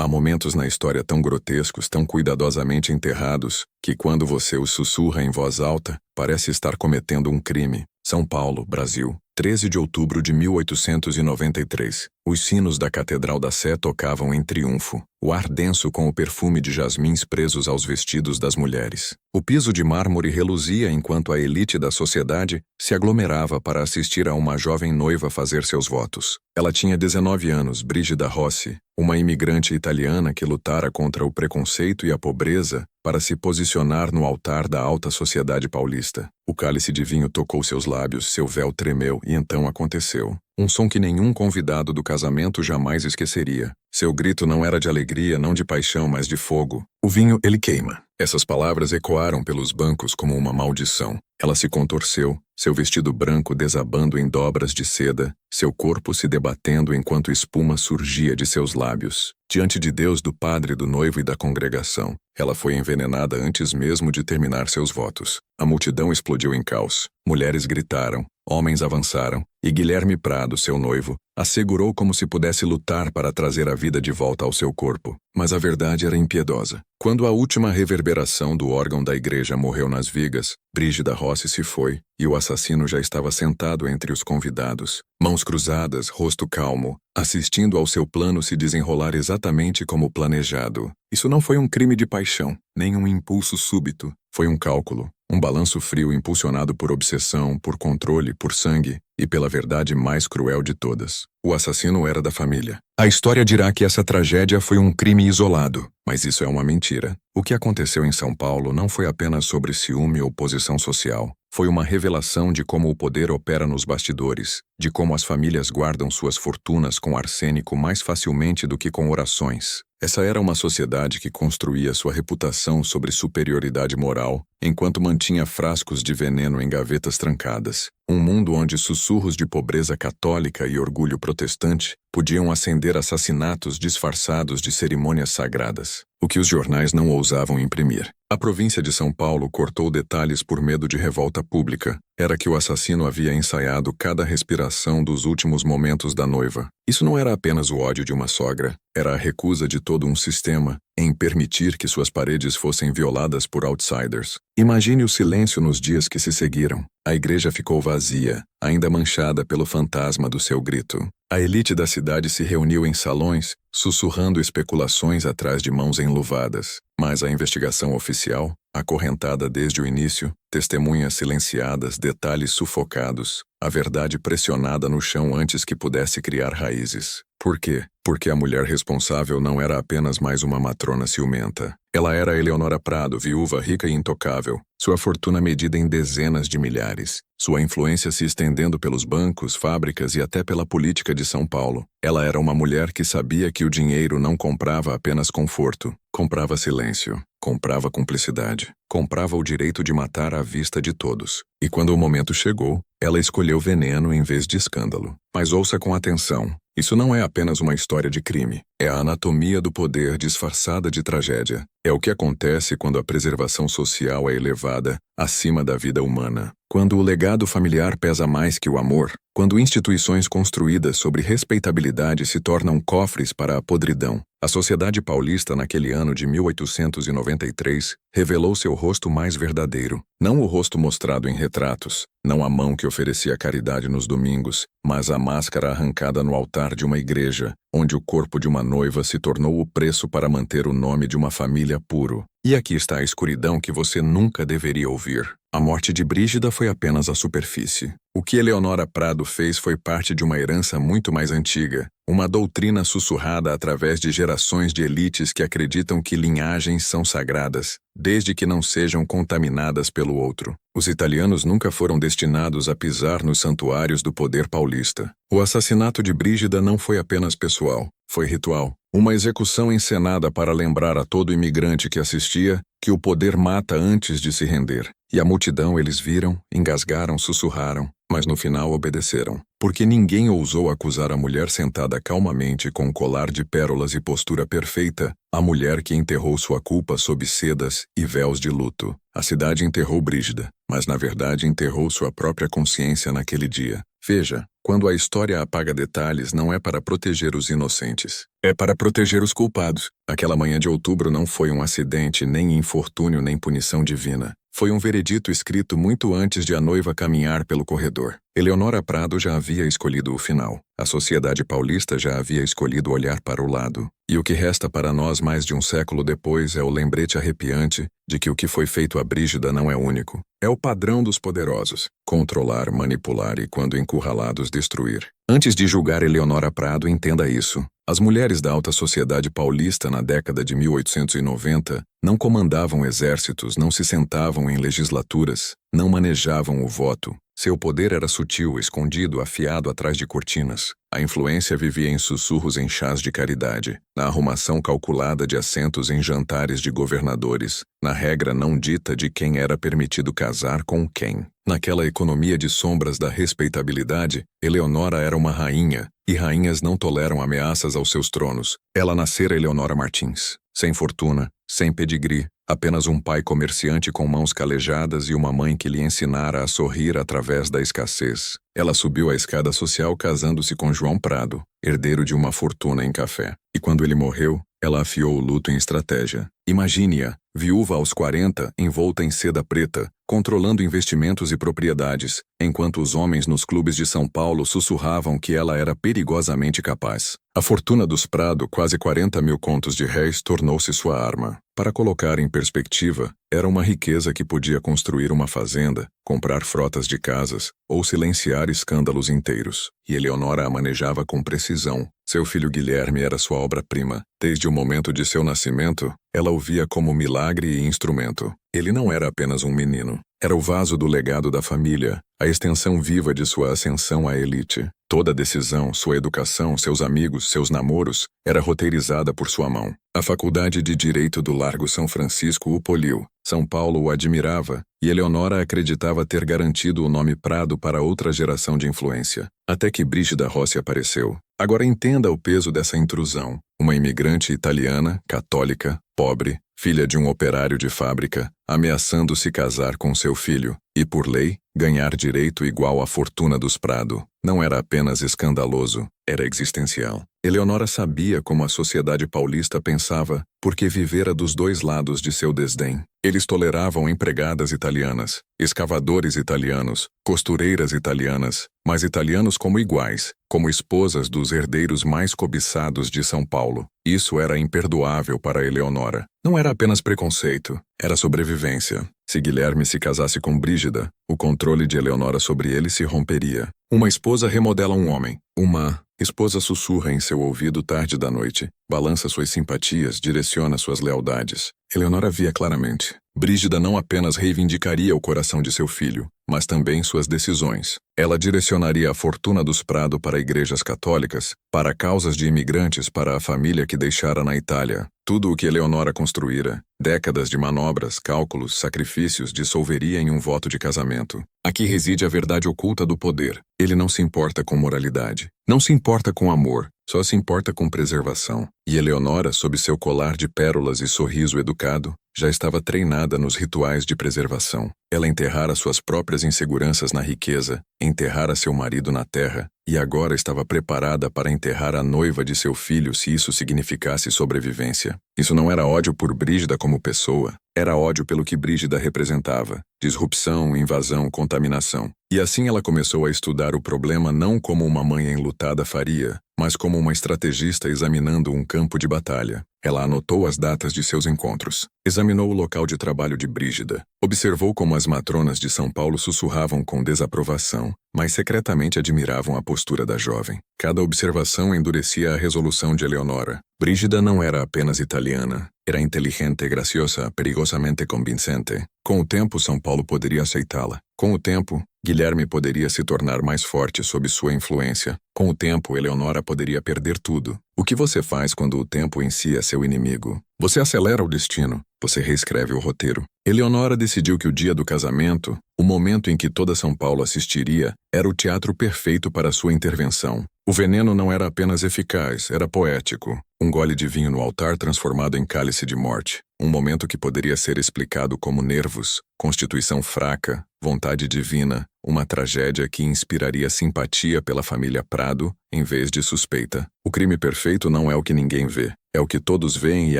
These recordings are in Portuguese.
Há momentos na história tão grotescos, tão cuidadosamente enterrados, que quando você os sussurra em voz alta, parece estar cometendo um crime. São Paulo, Brasil, 13 de outubro de 1893. Os sinos da Catedral da Sé tocavam em triunfo, o ar denso com o perfume de jasmins presos aos vestidos das mulheres. O piso de mármore reluzia enquanto a elite da sociedade se aglomerava para assistir a uma jovem noiva fazer seus votos. Ela tinha 19 anos, Brígida Rossi, uma imigrante italiana que lutara contra o preconceito e a pobreza para se posicionar no altar da alta sociedade paulista. O cálice de vinho tocou seus lábios, seu véu tremeu e então aconteceu. Um som que nenhum convidado do casamento jamais esqueceria. Seu grito não era de alegria, não de paixão, mas de fogo. O vinho, ele queima. Essas palavras ecoaram pelos bancos como uma maldição. Ela se contorceu, seu vestido branco desabando em dobras de seda, seu corpo se debatendo enquanto espuma surgia de seus lábios. Diante de Deus, do padre, do noivo e da congregação, ela foi envenenada antes mesmo de terminar seus votos. A multidão explodiu em caos. Mulheres gritaram, homens avançaram, e Guilherme Prado, seu noivo, assegurou como se pudesse lutar para trazer a vida de volta ao seu corpo. Mas a verdade era impiedosa. Quando a última reverberação do órgão da igreja morreu nas vigas, Brígida Rossi se foi, e o assassino já estava sentado entre os convidados, mãos cruzadas, rosto calmo, assistindo ao seu plano se desenrolar exatamente como planejado. Isso não foi um crime de paixão, nem um impulso súbito. Foi um cálculo, um balanço frio impulsionado por obsessão, por controle, por sangue e pela verdade mais cruel de todas. O assassino era da família. A história dirá que essa tragédia foi um crime isolado, mas isso é uma mentira. O que aconteceu em São Paulo não foi apenas sobre ciúme ou posição social. Foi uma revelação de como o poder opera nos bastidores, de como as famílias guardam suas fortunas com arsênico mais facilmente do que com orações. Essa era uma sociedade que construía sua reputação sobre superioridade moral, enquanto mantinha frascos de veneno em gavetas trancadas. Um mundo onde sussurros de pobreza católica e orgulho protestante podiam acender assassinatos disfarçados de cerimônias sagradas, o que os jornais não ousavam imprimir. A província de São Paulo cortou detalhes por medo de revolta pública. Era que o assassino havia ensaiado cada respiração dos últimos momentos da noiva. Isso não era apenas o ódio de uma sogra, era a recusa de todo um sistema em permitir que suas paredes fossem violadas por outsiders. Imagine o silêncio nos dias que se seguiram. A igreja ficou vazia, ainda manchada pelo fantasma do seu grito. A elite da cidade se reuniu em salões, sussurrando especulações atrás de mãos enluvadas. Mas a investigação oficial, acorrentada desde o início, testemunhas silenciadas, detalhes sufocados, a verdade pressionada no chão antes que pudesse criar raízes. Por quê? Porque a mulher responsável não era apenas mais uma matrona ciumenta. Ela era Eleonora Prado, viúva rica e intocável, sua fortuna medida em dezenas de milhares, sua influência se estendendo pelos bancos, fábricas e até pela política de São Paulo. Ela era uma mulher que sabia que o dinheiro não comprava apenas conforto, comprava silêncio, comprava cumplicidade, comprava o direito de matar à vista de todos. E quando o momento chegou, ela escolheu veneno em vez de escândalo. Mas ouça com atenção. Isso não é apenas uma história de crime. É a anatomia do poder disfarçada de tragédia. É o que acontece quando a preservação social é elevada acima da vida humana. Quando o legado familiar pesa mais que o amor. Quando instituições construídas sobre respeitabilidade se tornam cofres para a podridão. A sociedade paulista naquele ano de 1893 revelou seu rosto mais verdadeiro. Não o rosto mostrado em retratos, não a mão que oferecia caridade nos domingos, mas a máscara arrancada no altar de uma igreja, onde o corpo de uma noiva se tornou o preço para manter o nome de uma família puro. E aqui está a escuridão que você nunca deveria ouvir. A morte de Brígida foi apenas a superfície. O que Eleonora Prado fez foi parte de uma herança muito mais antiga, uma doutrina sussurrada através de gerações de elites que acreditam que linhagens são sagradas, desde que não sejam contaminadas pelo outro. Os italianos nunca foram destinados a pisar nos santuários do poder paulista. O assassinato de Brígida não foi apenas pessoal, foi ritual. Uma execução encenada para lembrar a todo imigrante que assistia que o poder mata antes de se render. E a multidão eles viram, engasgaram, sussurraram, mas no final obedeceram. Porque ninguém ousou acusar a mulher sentada calmamente com um colar de pérolas e postura perfeita, a mulher que enterrou sua culpa sob sedas e véus de luto. A cidade enterrou Brígida, mas na verdade enterrou sua própria consciência naquele dia. Veja, quando a história apaga detalhes, não é para proteger os inocentes. É para proteger os culpados. Aquela manhã de outubro não foi um acidente, nem infortúnio, nem punição divina. Foi um veredito escrito muito antes de a noiva caminhar pelo corredor. Eleonora Prado já havia escolhido o final. A sociedade paulista já havia escolhido olhar para o lado. E o que resta para nós mais de um século depois é o lembrete arrepiante de que o que foi feito a Brígida não é único. É o padrão dos poderosos. Controlar, manipular e, quando encurralados, destruir. Antes de julgar Eleonora Prado, entenda isso. As mulheres da alta sociedade paulista na década de 1890 não comandavam exércitos, não se sentavam em legislaturas, não manejavam o voto. Seu poder era sutil, escondido, afiado atrás de cortinas. A influência vivia em sussurros em chás de caridade, na arrumação calculada de assentos em jantares de governadores, na regra não dita de quem era permitido casar com quem. Naquela economia de sombras da respeitabilidade, Eleonora era uma rainha, e rainhas não toleram ameaças aos seus tronos. Ela nascera Eleonora Martins, sem fortuna, sem pedigree, apenas um pai comerciante com mãos calejadas e uma mãe que lhe ensinara a sorrir através da escassez. Ela subiu a escada social casando-se com João Prado, herdeiro de uma fortuna em café. E quando ele morreu, ela afiou o luto em estratégia. Imagine-a, viúva aos 40, envolta em seda preta, controlando investimentos e propriedades, enquanto os homens nos clubes de São Paulo sussurravam que ela era perigosamente capaz. A fortuna dos Prado, quase 40 mil contos de réis, tornou-se sua arma. Para colocar em perspectiva, era uma riqueza que podia construir uma fazenda, comprar frotas de casas ou silenciar escândalos inteiros. E Eleonora a manejava com precisão. Seu filho Guilherme era sua obra-prima. Desde o momento de seu nascimento, ela o via como milagre e instrumento. Ele não era apenas um menino. Era o vaso do legado da família, a extensão viva de sua ascensão à elite. Toda decisão, sua educação, seus amigos, seus namoros, era roteirizada por sua mão. A Faculdade de Direito do Largo São Francisco o poliu. São Paulo o admirava, e Eleonora acreditava ter garantido o nome Prado para outra geração de influência. Até que Brígida Rossi apareceu. Agora entenda o peso dessa intrusão. Uma imigrante italiana, católica, pobre, filha de um operário de fábrica, ameaçando se casar com seu filho, e por lei, ganhar direito igual à fortuna dos Prado. Não era apenas escandaloso, era existencial. Eleonora sabia como a sociedade paulista pensava, porque vivera dos dois lados de seu desdém. Eles toleravam empregadas italianas, escavadores italianos, costureiras italianas, mas italianos como iguais, como esposas dos herdeiros mais cobiçados de São Paulo. Isso era imperdoável para Eleonora. Não era apenas preconceito, era sobrevivência. Se Guilherme se casasse com Brígida, o controle de Eleonora sobre ele se romperia. Uma esposa remodela um homem. Uma esposa sussurra em seu ouvido tarde da noite, balança suas simpatias, direciona suas lealdades. Eleonora via claramente. Brígida não apenas reivindicaria o coração de seu filho, mas também suas decisões. Ela direcionaria a fortuna dos Prado para igrejas católicas, para causas de imigrantes, para a família que deixara na Itália. Tudo o que Eleonora construíra, décadas de manobras, cálculos, sacrifícios, dissolveria em um voto de casamento. Aqui reside a verdade oculta do poder. Ele não se importa com moralidade, não se importa com amor, só se importa com preservação. E Eleonora, sob seu colar de pérolas e sorriso educado, já estava treinada nos rituais de preservação. Ela enterrara suas próprias inseguranças na riqueza, enterrara seu marido na terra, e agora estava preparada para enterrar a noiva de seu filho se isso significasse sobrevivência. Isso não era ódio por Brígida como pessoa, era ódio pelo que Brígida representava. Disrupção, invasão, contaminação. E assim ela começou a estudar o problema não como uma mãe enlutada faria, mas como uma estrategista examinando um campo de batalha. Ela anotou as datas de seus encontros, examinou o local de trabalho de Brígida, observou como as matronas de São Paulo sussurravam com desaprovação, mas secretamente admiravam a postura da jovem. Cada observação endurecia a resolução de Eleonora. Brígida não era apenas italiana, era inteligente, graciosa, perigosamente convincente. Com o tempo, São Paulo poderia aceitá-la. Com o tempo, Guilherme poderia se tornar mais forte sob sua influência. Com o tempo, Eleonora poderia perder tudo. O que você faz quando o tempo em si é seu inimigo? Você acelera o destino. Você reescreve o roteiro. Eleonora decidiu que o dia do casamento, o momento em que toda São Paulo assistiria, era o teatro perfeito para sua intervenção. O veneno não era apenas eficaz, era poético. Um gole de vinho no altar transformado em cálice de morte. Um momento que poderia ser explicado como nervos, constituição fraca, vontade divina, uma tragédia que inspiraria simpatia pela família Prado, em vez de suspeita. O crime perfeito não é o que ninguém vê, é o que todos veem e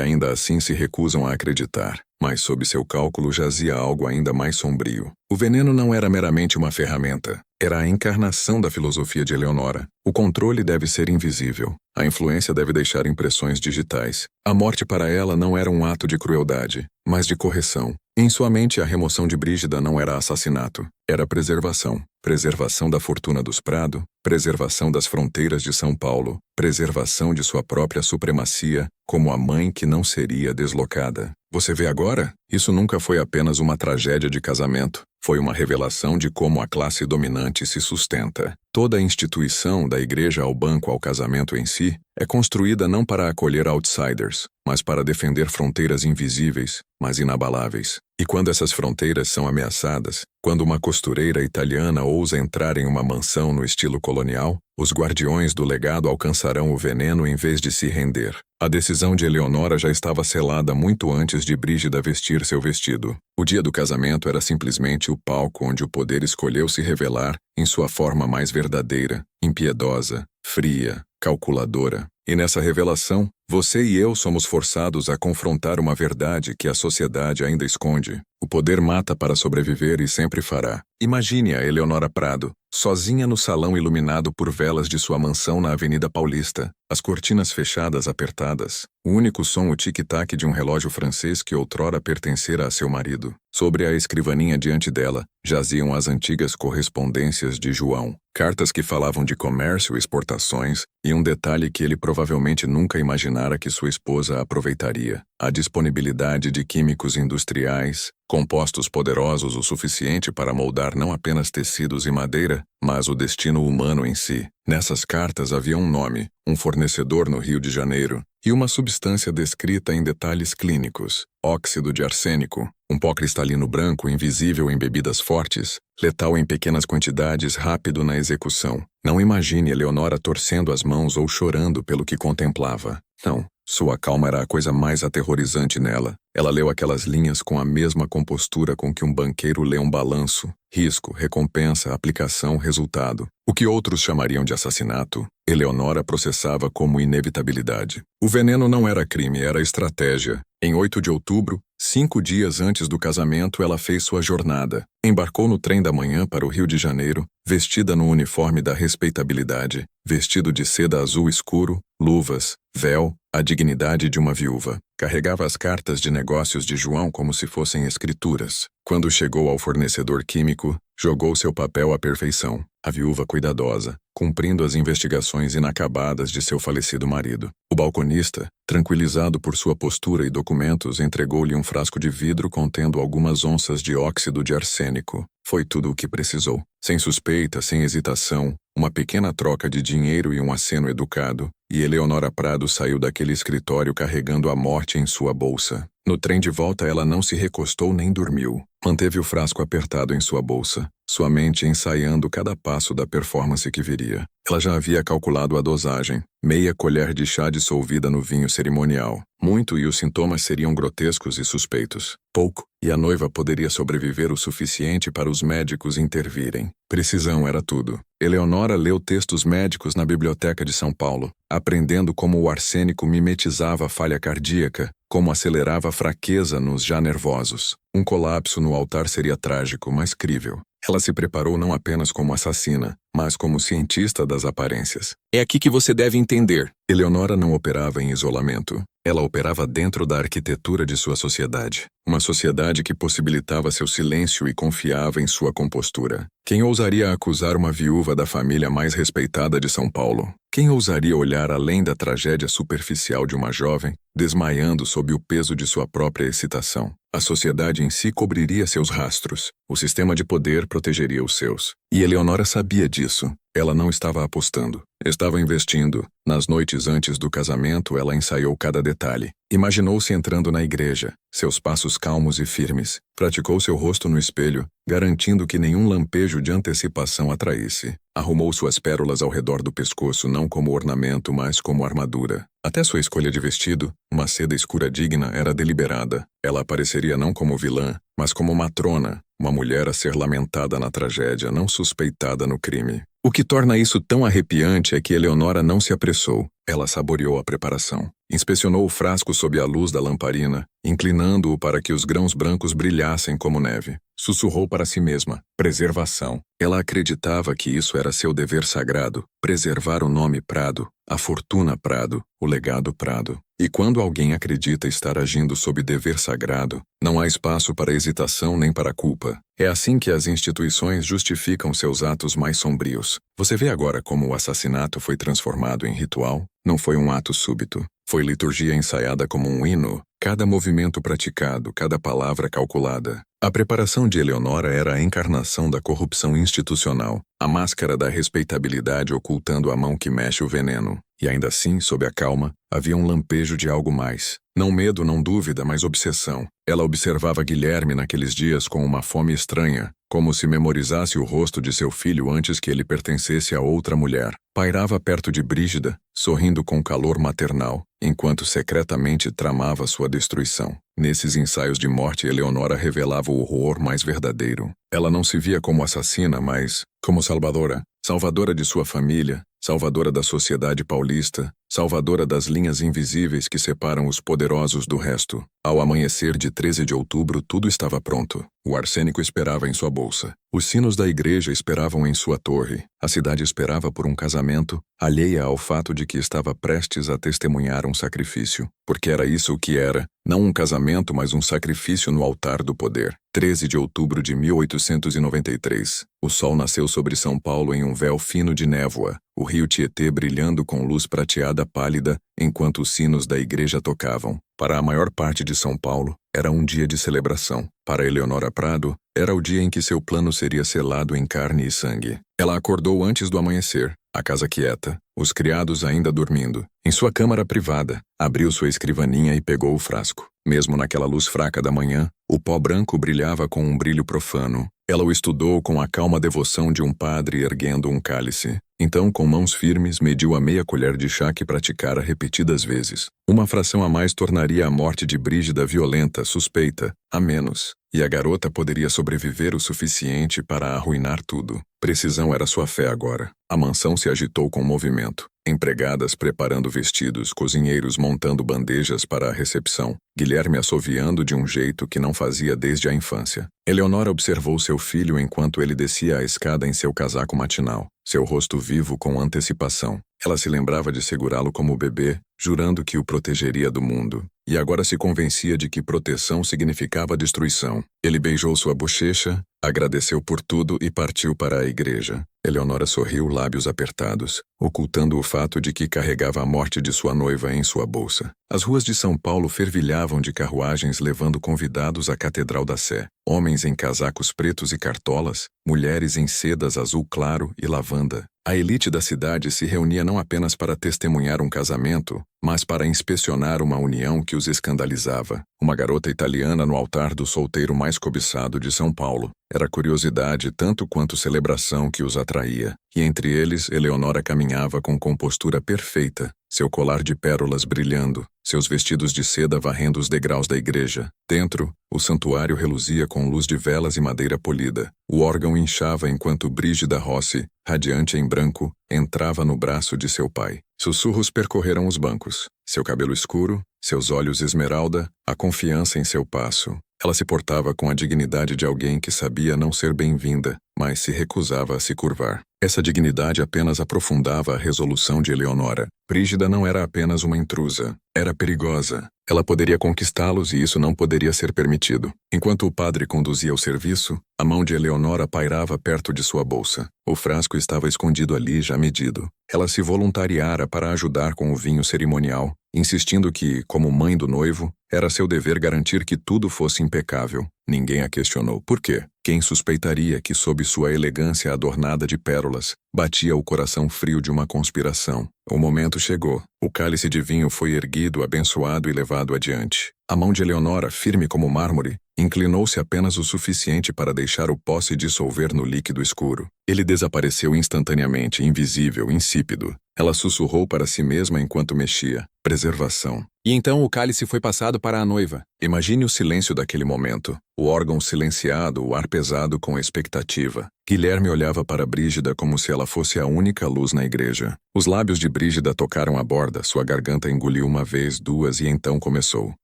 ainda assim se recusam a acreditar. Mas sob seu cálculo jazia algo ainda mais sombrio. O veneno não era meramente uma ferramenta, era a encarnação da filosofia de Eleonora. O controle deve ser invisível. A influência deve deixar impressões digitais. A morte para ela não era um ato de crueldade, mas de correção. Em sua mente, a remoção de Brígida não era assassinato, era preservação. Preservação da fortuna dos Prado, preservação das fronteiras de São Paulo, preservação de sua própria supremacia, como a mãe que não seria deslocada. Você vê agora? Isso nunca foi apenas uma tragédia de casamento. Foi uma revelação de como a classe dominante se sustenta. Toda a instituição, da igreja ao banco ao casamento em si, é construída não para acolher outsiders, mas para defender fronteiras invisíveis, mas inabaláveis. E quando essas fronteiras são ameaçadas, quando uma costureira italiana ousa entrar em uma mansão no estilo colonial, os guardiões do legado alcançarão o veneno em vez de se render. A decisão de Eleonora já estava selada muito antes de Brígida vestir seu vestido. O dia do casamento era simplesmente o palco onde o poder escolheu se revelar em sua forma mais verdadeira, impiedosa, fria, calculadora. E nessa revelação, você e eu somos forçados a confrontar uma verdade que a sociedade ainda esconde. O poder mata para sobreviver e sempre fará. Imagine a Eleonora Prado, sozinha no salão iluminado por velas de sua mansão na Avenida Paulista, as cortinas fechadas apertadas, o único som o tic-tac de um relógio francês que outrora pertencera a seu marido. Sobre a escrivaninha diante dela, jaziam as antigas correspondências de João, cartas que falavam de comércio e exportações, e um detalhe que ele provavelmente nunca imaginara que sua esposa aproveitaria: a disponibilidade de químicos industriais, compostos poderosos o suficiente para moldar não apenas tecidos e madeira, mas o destino humano em si. Nessas cartas havia um nome, um fornecedor no Rio de Janeiro, e uma substância descrita em detalhes clínicos: óxido de arsênico, um pó cristalino branco invisível em bebidas fortes, letal em pequenas quantidades, rápido na execução. Não imagine Eleonora torcendo as mãos ou chorando pelo que contemplava. Não. Sua calma era a coisa mais aterrorizante nela. Ela leu aquelas linhas com a mesma compostura com que um banqueiro lê um balanço. Risco, recompensa, aplicação, resultado. O que outros chamariam de assassinato, Eleonora processava como inevitabilidade. O veneno não era crime, era estratégia. Em 8 de outubro, 5 dias antes do casamento, ela fez sua jornada. Embarcou no trem da manhã para o Rio de Janeiro, vestida no uniforme da respeitabilidade, vestido de seda azul escuro, luvas, véu, a dignidade de uma viúva. Carregava as cartas de negócios de João como se fossem escrituras. Quando chegou ao fornecedor químico, jogou seu papel à perfeição. A viúva cuidadosa, cumprindo as investigações inacabadas de seu falecido marido. O balconista, tranquilizado por sua postura e documentos, entregou-lhe um frasco de vidro contendo algumas onças de óxido de arsênico. Foi tudo o que precisou. Sem suspeita, sem hesitação, uma pequena troca de dinheiro e um aceno educado, e Eleonora Prado saiu daquele escritório carregando a morte em sua bolsa. No trem de volta ela não se recostou nem dormiu. Manteve o frasco apertado em sua bolsa, sua mente ensaiando cada passo da performance que viria. Ela já havia calculado a dosagem: meia colher de chá dissolvida no vinho cerimonial. Muito, e os sintomas seriam grotescos e suspeitos. Pouco, e a noiva poderia sobreviver o suficiente para os médicos intervirem. Precisão era tudo. Eleonora leu textos médicos na Biblioteca de São Paulo, aprendendo como o arsênico mimetizava a falha cardíaca, como acelerava a fraqueza nos já nervosos. Um colapso no altar seria trágico, mas crível. Ela se preparou não apenas como assassina, mas como cientista das aparências. É aqui que você deve entender. Eleonora não operava em isolamento. Ela operava dentro da arquitetura de sua sociedade. Uma sociedade que possibilitava seu silêncio e confiava em sua compostura. Quem ousaria acusar uma viúva da família mais respeitada de São Paulo? Quem ousaria olhar além da tragédia superficial de uma jovem, desmaiando sob o peso de sua própria excitação? A sociedade em si cobriria seus rastros. O sistema de poder protegeria os seus. E Eleonora sabia disso. Ela não estava apostando. Estava investindo. Nas noites antes do casamento, ela ensaiou cada detalhe. Imaginou-se entrando na igreja, seus passos calmos e firmes. Praticou seu rosto no espelho, garantindo que nenhum lampejo de antecipação a traísse. Arrumou suas pérolas ao redor do pescoço não como ornamento, mas como armadura. Até sua escolha de vestido, uma seda escura digna, era deliberada. Ela apareceria não como vilã, mas como matrona, uma mulher a ser lamentada na tragédia, não suspeitada no crime. O que torna isso tão arrepiante é que Eleonora não se apressou. Ela saboreou a preparação. Inspecionou o frasco sob a luz da lamparina, inclinando-o para que os grãos brancos brilhassem como neve. Sussurrou para si mesma: preservação. Ela acreditava que isso era seu dever sagrado, preservar o nome Prado, a fortuna Prado, o legado Prado. E quando alguém acredita estar agindo sob dever sagrado, não há espaço para hesitação nem para culpa. É assim que as instituições justificam seus atos mais sombrios. Você vê agora como o assassinato foi transformado em ritual? Não foi um ato súbito. Foi liturgia ensaiada como um hino, cada movimento praticado, cada palavra calculada. A preparação de Eleonora era a encarnação da corrupção institucional, a máscara da respeitabilidade ocultando a mão que mexe o veneno. E ainda assim, sob a calma, havia um lampejo de algo mais. Não medo, não dúvida, mas obsessão. Ela observava Guilherme naqueles dias com uma fome estranha, como se memorizasse o rosto de seu filho antes que ele pertencesse a outra mulher. Pairava perto de Brígida, sorrindo com calor maternal, enquanto secretamente tramava sua destruição. Nesses ensaios de morte, Eleonora revelava o horror mais verdadeiro. Ela não se via como assassina, mas como salvadora. Salvadora de sua família, salvadora da sociedade paulista, salvadora das linhas invisíveis que separam os poderosos do resto. Ao amanhecer de 13 de outubro, tudo estava pronto. O arsênico esperava em sua bolsa. Os sinos da igreja esperavam em sua torre. A cidade esperava por um casamento, alheia ao fato de que estava prestes a testemunhar um sacrifício. Porque era isso o que era, não um casamento, mas um sacrifício no altar do poder. 13 de outubro de 1893. O sol nasceu sobre São Paulo em um véu fino de névoa, o rio Tietê brilhando com luz prateada pálida, enquanto os sinos da igreja tocavam. Para a maior parte de São Paulo, era um dia de celebração. Para Eleonora Prado, era o dia em que seu plano seria selado em carne e sangue. Ela acordou antes do amanhecer, a casa quieta, os criados ainda dormindo. Em sua câmara privada, abriu sua escrivaninha e pegou o frasco. Mesmo naquela luz fraca da manhã, o pó branco brilhava com um brilho profano. Ela o estudou com a calma devoção de um padre erguendo um cálice. Então, com mãos firmes, mediu a meia colher de chá que praticara repetidas vezes. Uma fração a mais tornaria a morte de Brígida violenta, suspeita, a menos. E a garota poderia sobreviver o suficiente para arruinar tudo. Precisão era sua fé agora. A mansão se agitou com movimento. Empregadas preparando vestidos, cozinheiros montando bandejas para a recepção, Guilherme assoviando de um jeito que não fazia desde a infância. Eleonora observou seu filho enquanto ele descia a escada em seu casaco matinal, seu rosto vivo com antecipação. Ela se lembrava de segurá-lo como bebê, jurando que o protegeria do mundo. E agora se convencia de que proteção significava destruição. Ele beijou sua bochecha, agradeceu por tudo e partiu para a igreja. Eleonora sorriu, lábios apertados, ocultando o fato de que carregava a morte de sua noiva em sua bolsa. As ruas de São Paulo fervilhavam de carruagens levando convidados à Catedral da Sé. Homens em casacos pretos e cartolas, mulheres em sedas azul claro e lavanda. A elite da cidade se reunia não apenas para testemunhar um casamento, mas para inspecionar uma união que os escandalizava. Uma garota italiana no altar do solteiro mais cobiçado de São Paulo. Era curiosidade tanto quanto celebração que os atraía. E entre eles, Eleonora caminhava com compostura perfeita, seu colar de pérolas brilhando, seus vestidos de seda varrendo os degraus da igreja. Dentro, o santuário reluzia com luz de velas e madeira polida. O órgão inchava enquanto Brígida Rossi, radiante em branco, entrava no braço de seu pai. Sussurros percorreram os bancos. Seu cabelo escuro, seus olhos esmeralda, a confiança em seu passo. Ela se portava com a dignidade de alguém que sabia não ser bem-vinda, mas se recusava a se curvar. Essa dignidade apenas aprofundava a resolução de Eleonora. Brígida não era apenas uma intrusa, era perigosa. Ela poderia conquistá-los e isso não poderia ser permitido. Enquanto o padre conduzia o serviço, a mão de Eleonora pairava perto de sua bolsa. O frasco estava escondido ali, já medido. Ela se voluntariara para ajudar com o vinho cerimonial, insistindo que, como mãe do noivo, era seu dever garantir que tudo fosse impecável. Ninguém a questionou. Por quê? Quem suspeitaria que sob sua elegância adornada de pérolas, batia o coração frio de uma conspiração? O momento chegou. O cálice de vinho foi erguido, abençoado e levado adiante. A mão de Eleonora, firme como mármore, inclinou-se apenas o suficiente para deixar o pó se dissolver no líquido escuro. Ele desapareceu instantaneamente, invisível, insípido. Ela sussurrou para si mesma enquanto mexia. Preservação. E então o cálice foi passado para a noiva. Imagine o silêncio daquele momento. O órgão silenciado, o ar pesado com expectativa. Guilherme olhava para Brígida como se ela fosse a única luz na igreja. Os lábios de Brígida tocaram a borda, sua garganta engoliu uma vez, duas e então começou.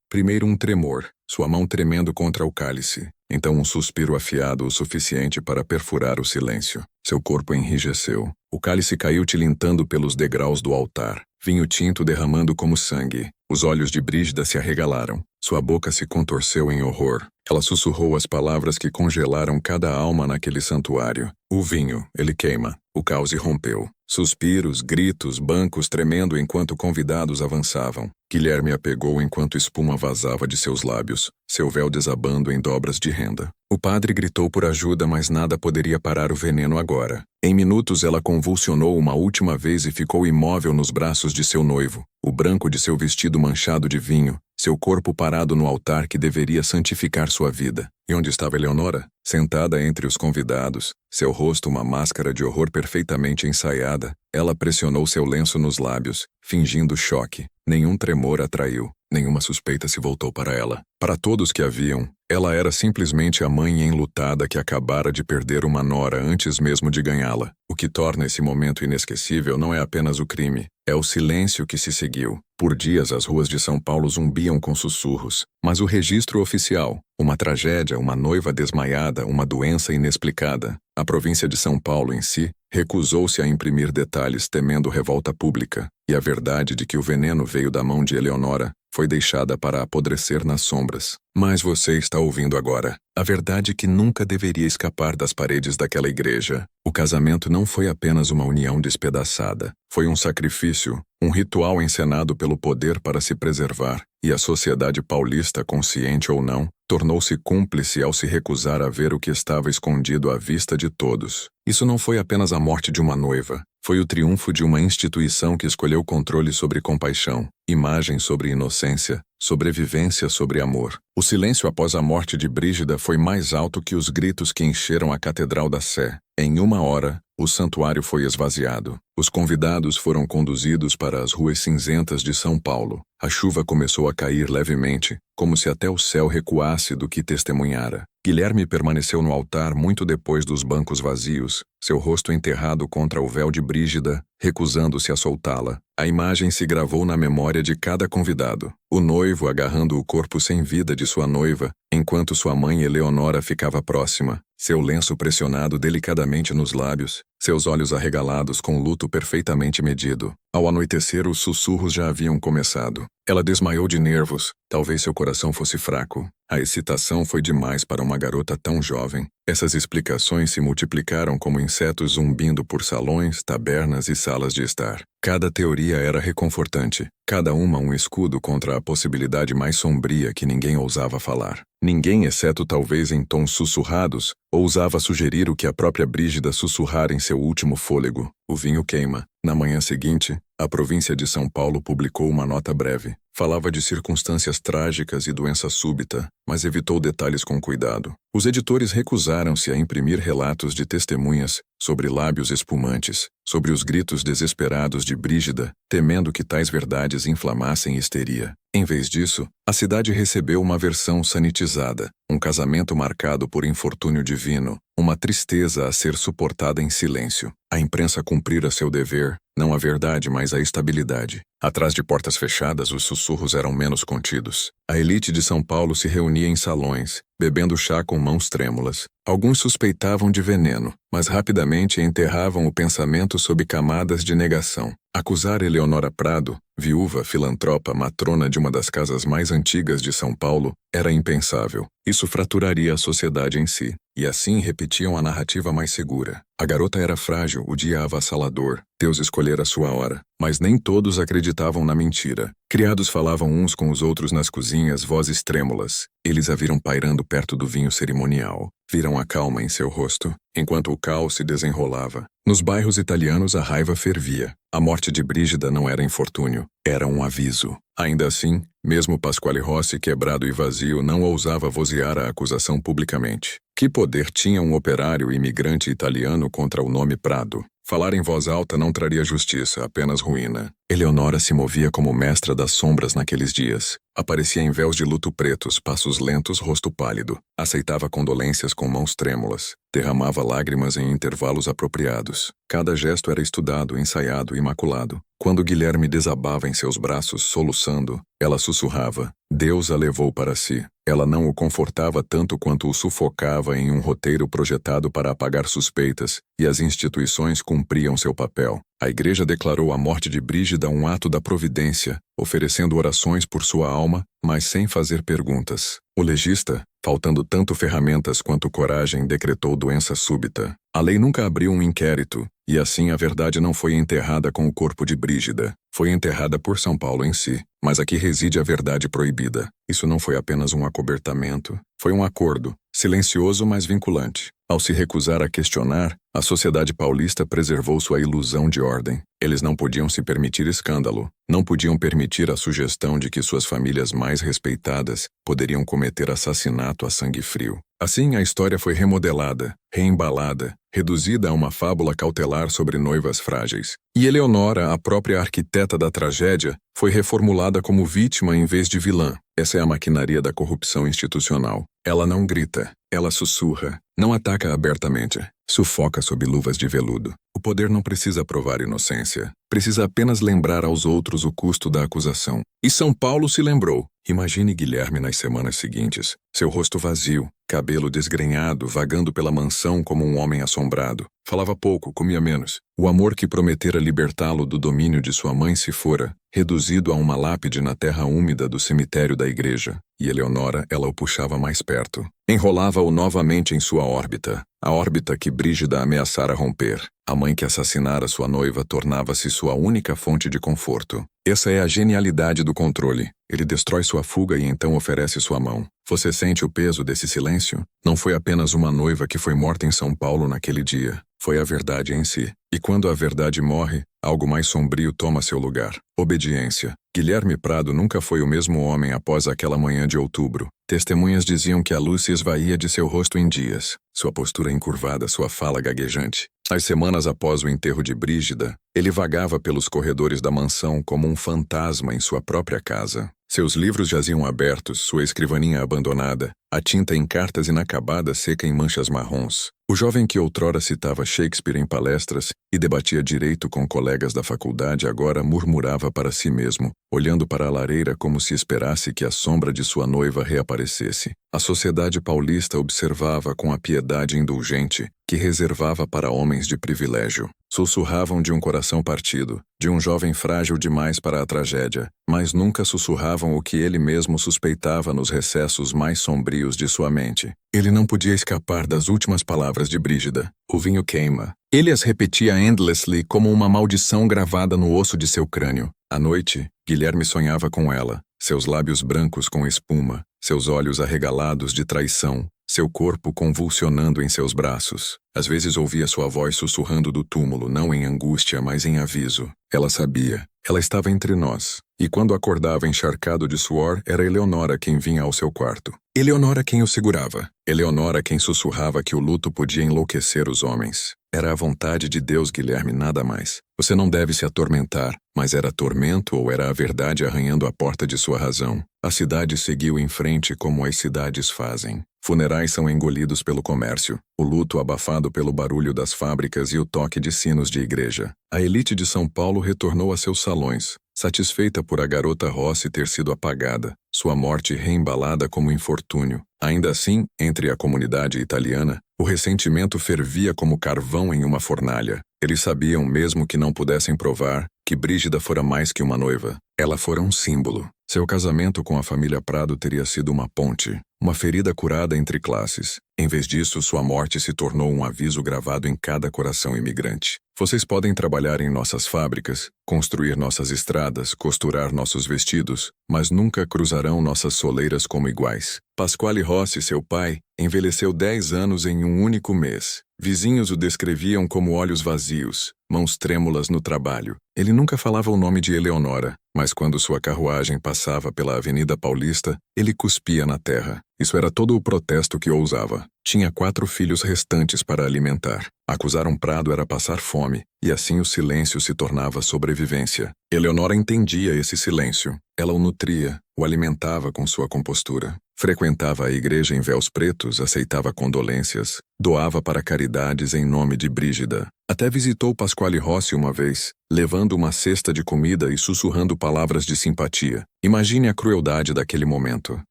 Primeiro um tremor, sua mão tremendo contra o cálice. Então um suspiro afiado o suficiente para perfurar o silêncio. Seu corpo enrijeceu. O cálice caiu tilintando pelos degraus do altar. Vinho tinto derramando como sangue. Os olhos de Brígida se arregalaram. Sua boca se contorceu em horror. Ela sussurrou as palavras que congelaram cada alma naquele santuário. O vinho, ele queima. O caos rompeu. Suspiros, gritos, bancos tremendo enquanto convidados avançavam. Guilherme a pegou enquanto espuma vazava de seus lábios, seu véu desabando em dobras de renda. O padre gritou por ajuda, mas nada poderia parar o veneno agora. Em minutos ela convulsionou uma última vez e ficou imóvel nos braços de seu noivo, o branco de seu vestido manchado de vinho, seu corpo parado no altar que deveria santificar sua vida. E onde estava Eleonora? Sentada entre os convidados, seu rosto uma máscara de horror perfeitamente ensaiada, ela pressionou seu lenço nos lábios, fingindo choque. Nenhum tremor atraiu, nenhuma suspeita se voltou para ela. Para todos que a viam, ela era simplesmente a mãe enlutada que acabara de perder uma nora antes mesmo de ganhá-la. O que torna esse momento inesquecível não é apenas o crime, é o silêncio que se seguiu. Por dias as ruas de São Paulo zumbiam com sussurros, mas o registro oficial, uma tragédia, uma noiva desmaiada, uma doença inexplicada, a província de São Paulo em si, recusou-se a imprimir detalhes temendo revolta pública, e a verdade de que o veneno veio da mão de Eleonora foi deixada para apodrecer nas sombras. Mas você está ouvindo agora a verdade que nunca deveria escapar das paredes daquela igreja. O casamento não foi apenas uma união despedaçada, foi um sacrifício, um ritual encenado pelo poder para se preservar, e a sociedade paulista, consciente ou não, tornou-se cúmplice ao se recusar a ver o que estava escondido à vista de todos. Isso não foi apenas a morte de uma noiva, foi o triunfo de uma instituição que escolheu controle sobre compaixão, imagem sobre inocência, sobrevivência sobre amor. O silêncio após a morte de Brígida foi mais alto que os gritos que encheram a Catedral da Sé. Em uma hora, o santuário foi esvaziado. Os convidados foram conduzidos para as ruas cinzentas de São Paulo. A chuva começou a cair levemente, como se até o céu recuasse do que testemunhara. Guilherme permaneceu no altar muito depois dos bancos vazios, seu rosto enterrado contra o véu de Brígida, recusando-se a soltá-la. A imagem se gravou na memória de cada convidado. O noivo agarrando o corpo sem vida de sua noiva, enquanto sua mãe Eleonora ficava próxima, seu lenço pressionado delicadamente nos lábios, seus olhos arregalados com luto perfeitamente medido. Ao anoitecer, os sussurros já haviam começado. Ela desmaiou de nervos, talvez seu coração fosse fraco. A excitação foi demais para uma garota tão jovem. Essas explicações se multiplicaram como insetos zumbindo por salões, tabernas e salas de estar. Cada teoria era reconfortante, cada uma um escudo contra a possibilidade mais sombria que ninguém ousava falar. Ninguém, exceto talvez em tons sussurrados, ousava sugerir o que a própria Brígida sussurrara em seu último fôlego. O vinho queima. Na manhã seguinte, a província de São Paulo publicou uma nota breve. Falava de circunstâncias trágicas e doença súbita, mas evitou detalhes com cuidado. Os editores recusaram-se a imprimir relatos de testemunhas sobre lábios espumantes, sobre os gritos desesperados de Brígida, temendo que tais verdades inflamassem histeria. Em vez disso, a cidade recebeu uma versão sanitizada, um casamento marcado por infortúnio divino, uma tristeza a ser suportada em silêncio. A imprensa cumprira seu dever, não a verdade, mas a estabilidade. Atrás de portas fechadas, os sussurros eram menos contidos. A elite de São Paulo se reunia em salões, bebendo chá com mãos trêmulas. Alguns suspeitavam de veneno, mas rapidamente enterravam o pensamento sob camadas de negação. Acusar Eleonora Prado, viúva, filantropa, matrona de uma das casas mais antigas de São Paulo, era impensável. Isso fraturaria a sociedade em si. E assim repetiam a narrativa mais segura. A garota era frágil, o dia avassalador. Deus escolhera sua hora. Mas nem todos acreditavam acreditavam na mentira. Criados falavam uns com os outros nas cozinhas, vozes trêmulas. Eles a viram pairando perto do vinho cerimonial. Viram a calma em seu rosto, enquanto o caos se desenrolava. Nos bairros italianos a raiva fervia. A morte de Brígida não era infortúnio, era um aviso. Ainda assim, mesmo Pasquale Rossi, quebrado e vazio, não ousava vozear a acusação publicamente. Que poder tinha um operário imigrante italiano contra o nome Prado? Falar em voz alta não traria justiça, apenas ruína. Eleonora se movia como mestra das sombras naqueles dias. Aparecia em véus de luto pretos, passos lentos, rosto pálido. Aceitava condolências com mãos trêmulas. Derramava lágrimas em intervalos apropriados. Cada gesto era estudado, ensaiado, imaculado. Quando Guilherme desabava em seus braços, soluçando, ela sussurrava: Deus a levou para si. Ela não o confortava tanto quanto o sufocava em um roteiro projetado para apagar suspeitas, e as instituições cumpriam seu papel. A igreja declarou a morte de Brígida um ato da providência, oferecendo orações por sua alma, mas sem fazer perguntas. O legista, faltando tanto ferramentas quanto coragem, decretou doença súbita. A lei nunca abriu um inquérito, e assim a verdade não foi enterrada com o corpo de Brígida. Foi enterrada por São Paulo em si. Mas aqui reside a verdade proibida. Isso não foi apenas um acobertamento, foi um acordo, silencioso mas vinculante. Ao se recusar a questionar, a sociedade paulista preservou sua ilusão de ordem. Eles não podiam se permitir escândalo, não podiam permitir a sugestão de que suas famílias mais respeitadas poderiam cometer assassinato a sangue frio. Assim, a história foi remodelada, reembalada, reduzida a uma fábula cautelar sobre noivas frágeis. E Eleonora, a própria arquiteta da tragédia, foi reformulada como vítima em vez de vilã. Essa é a maquinaria da corrupção institucional. Ela não grita, ela sussurra, não ataca abertamente, sufoca sob luvas de veludo. O poder não precisa provar inocência, precisa apenas lembrar aos outros o custo da acusação. E São Paulo se lembrou. Imagine Guilherme nas semanas seguintes, seu rosto vazio, cabelo desgrenhado, vagando pela mansão como um homem assombrado. Falava pouco, comia menos. O amor que prometera libertá-lo do domínio de sua mãe se fora, reduzido a uma lápide na terra úmida do cemitério da igreja. E Eleonora, ela o puxava mais perto. Enrolava-o novamente em sua órbita, a órbita que Brígida ameaçara romper. A mãe que assassinara sua noiva tornava-se sua única fonte de conforto. Essa é a genialidade do controle. Ele destrói sua fuga e então oferece sua mão. Você sente o peso desse silêncio? Não foi apenas uma noiva que foi morta em São Paulo naquele dia. Foi a verdade em si. E quando a verdade morre, algo mais sombrio toma seu lugar. Obediência. Guilherme Prado nunca foi o mesmo homem após aquela manhã de outubro. Testemunhas diziam que a luz se esvaía de seu rosto em dias. Sua postura encurvada, sua fala gaguejante. As semanas após o enterro de Brígida, ele vagava pelos corredores da mansão como um fantasma em sua própria casa. Seus livros jaziam abertos, sua escrivaninha abandonada, a tinta em cartas inacabadas seca em manchas marrons. O jovem que outrora citava Shakespeare em palestras e debatia direito com colegas da faculdade agora murmurava para si mesmo, olhando para a lareira como se esperasse que a sombra de sua noiva reaparecesse. A sociedade paulista observava com a piedade indulgente que reservava para homens de privilégio. Sussurravam de um coração partido, de um jovem frágil demais para a tragédia, mas nunca sussurravam o que ele mesmo suspeitava nos recessos mais sombrios de sua mente. Ele não podia escapar das últimas palavras de Brígida. O vinho queima. Ele as repetia endlessly como uma maldição gravada no osso de seu crânio. À noite, Guilherme sonhava com ela, seus lábios brancos com espuma, seus olhos arregalados de traição, seu corpo convulsionando em seus braços. Às vezes ouvia sua voz sussurrando do túmulo, não em angústia, mas em aviso. Ela sabia. Ela estava entre nós. E quando acordava encharcado de suor, era Eleonora quem vinha ao seu quarto. Eleonora quem o segurava. Eleonora quem sussurrava que o luto podia enlouquecer os homens. Era a vontade de Deus, Guilherme, nada mais. Você não deve se atormentar, mas era tormento ou era a verdade arranhando a porta de sua razão? A cidade seguiu em frente como as cidades fazem. Funerais são engolidos pelo comércio, o luto abafado pelo barulho das fábricas e o toque de sinos de igreja. A elite de São Paulo retornou a seus salões, satisfeita por a garota Rossi ter sido apagada, sua morte reembalada como infortúnio. Ainda assim, entre a comunidade italiana, o ressentimento fervia como carvão em uma fornalha. Eles sabiam, mesmo que não pudessem provar, que Brígida fora mais que uma noiva. Ela fora um símbolo. Seu casamento com a família Prado teria sido uma ponte, uma ferida curada entre classes. Em vez disso, sua morte se tornou um aviso gravado em cada coração imigrante. Vocês podem trabalhar em nossas fábricas, construir nossas estradas, costurar nossos vestidos, mas nunca cruzarão nossas soleiras como iguais. Pasquale Rossi, seu pai, envelheceu 10 anos em um único mês. Vizinhos o descreviam como olhos vazios, mãos trêmulas no trabalho. Ele nunca falava o nome de Eleonora, mas quando sua carruagem passava pela Avenida Paulista, ele cuspia na terra. Isso era todo o protesto que ousava. Tinha 4 filhos restantes para alimentar. Acusar um prado era passar fome, e assim o silêncio se tornava sobrevivência. Eleonora entendia esse silêncio. Ela o nutria, o alimentava com sua compostura. Frequentava a igreja em véus pretos, aceitava condolências, doava para caridades em nome de Brígida. Até visitou Pasquale Rossi uma vez, levando uma cesta de comida e sussurrando palavras de simpatia. Imagine a crueldade daquele momento.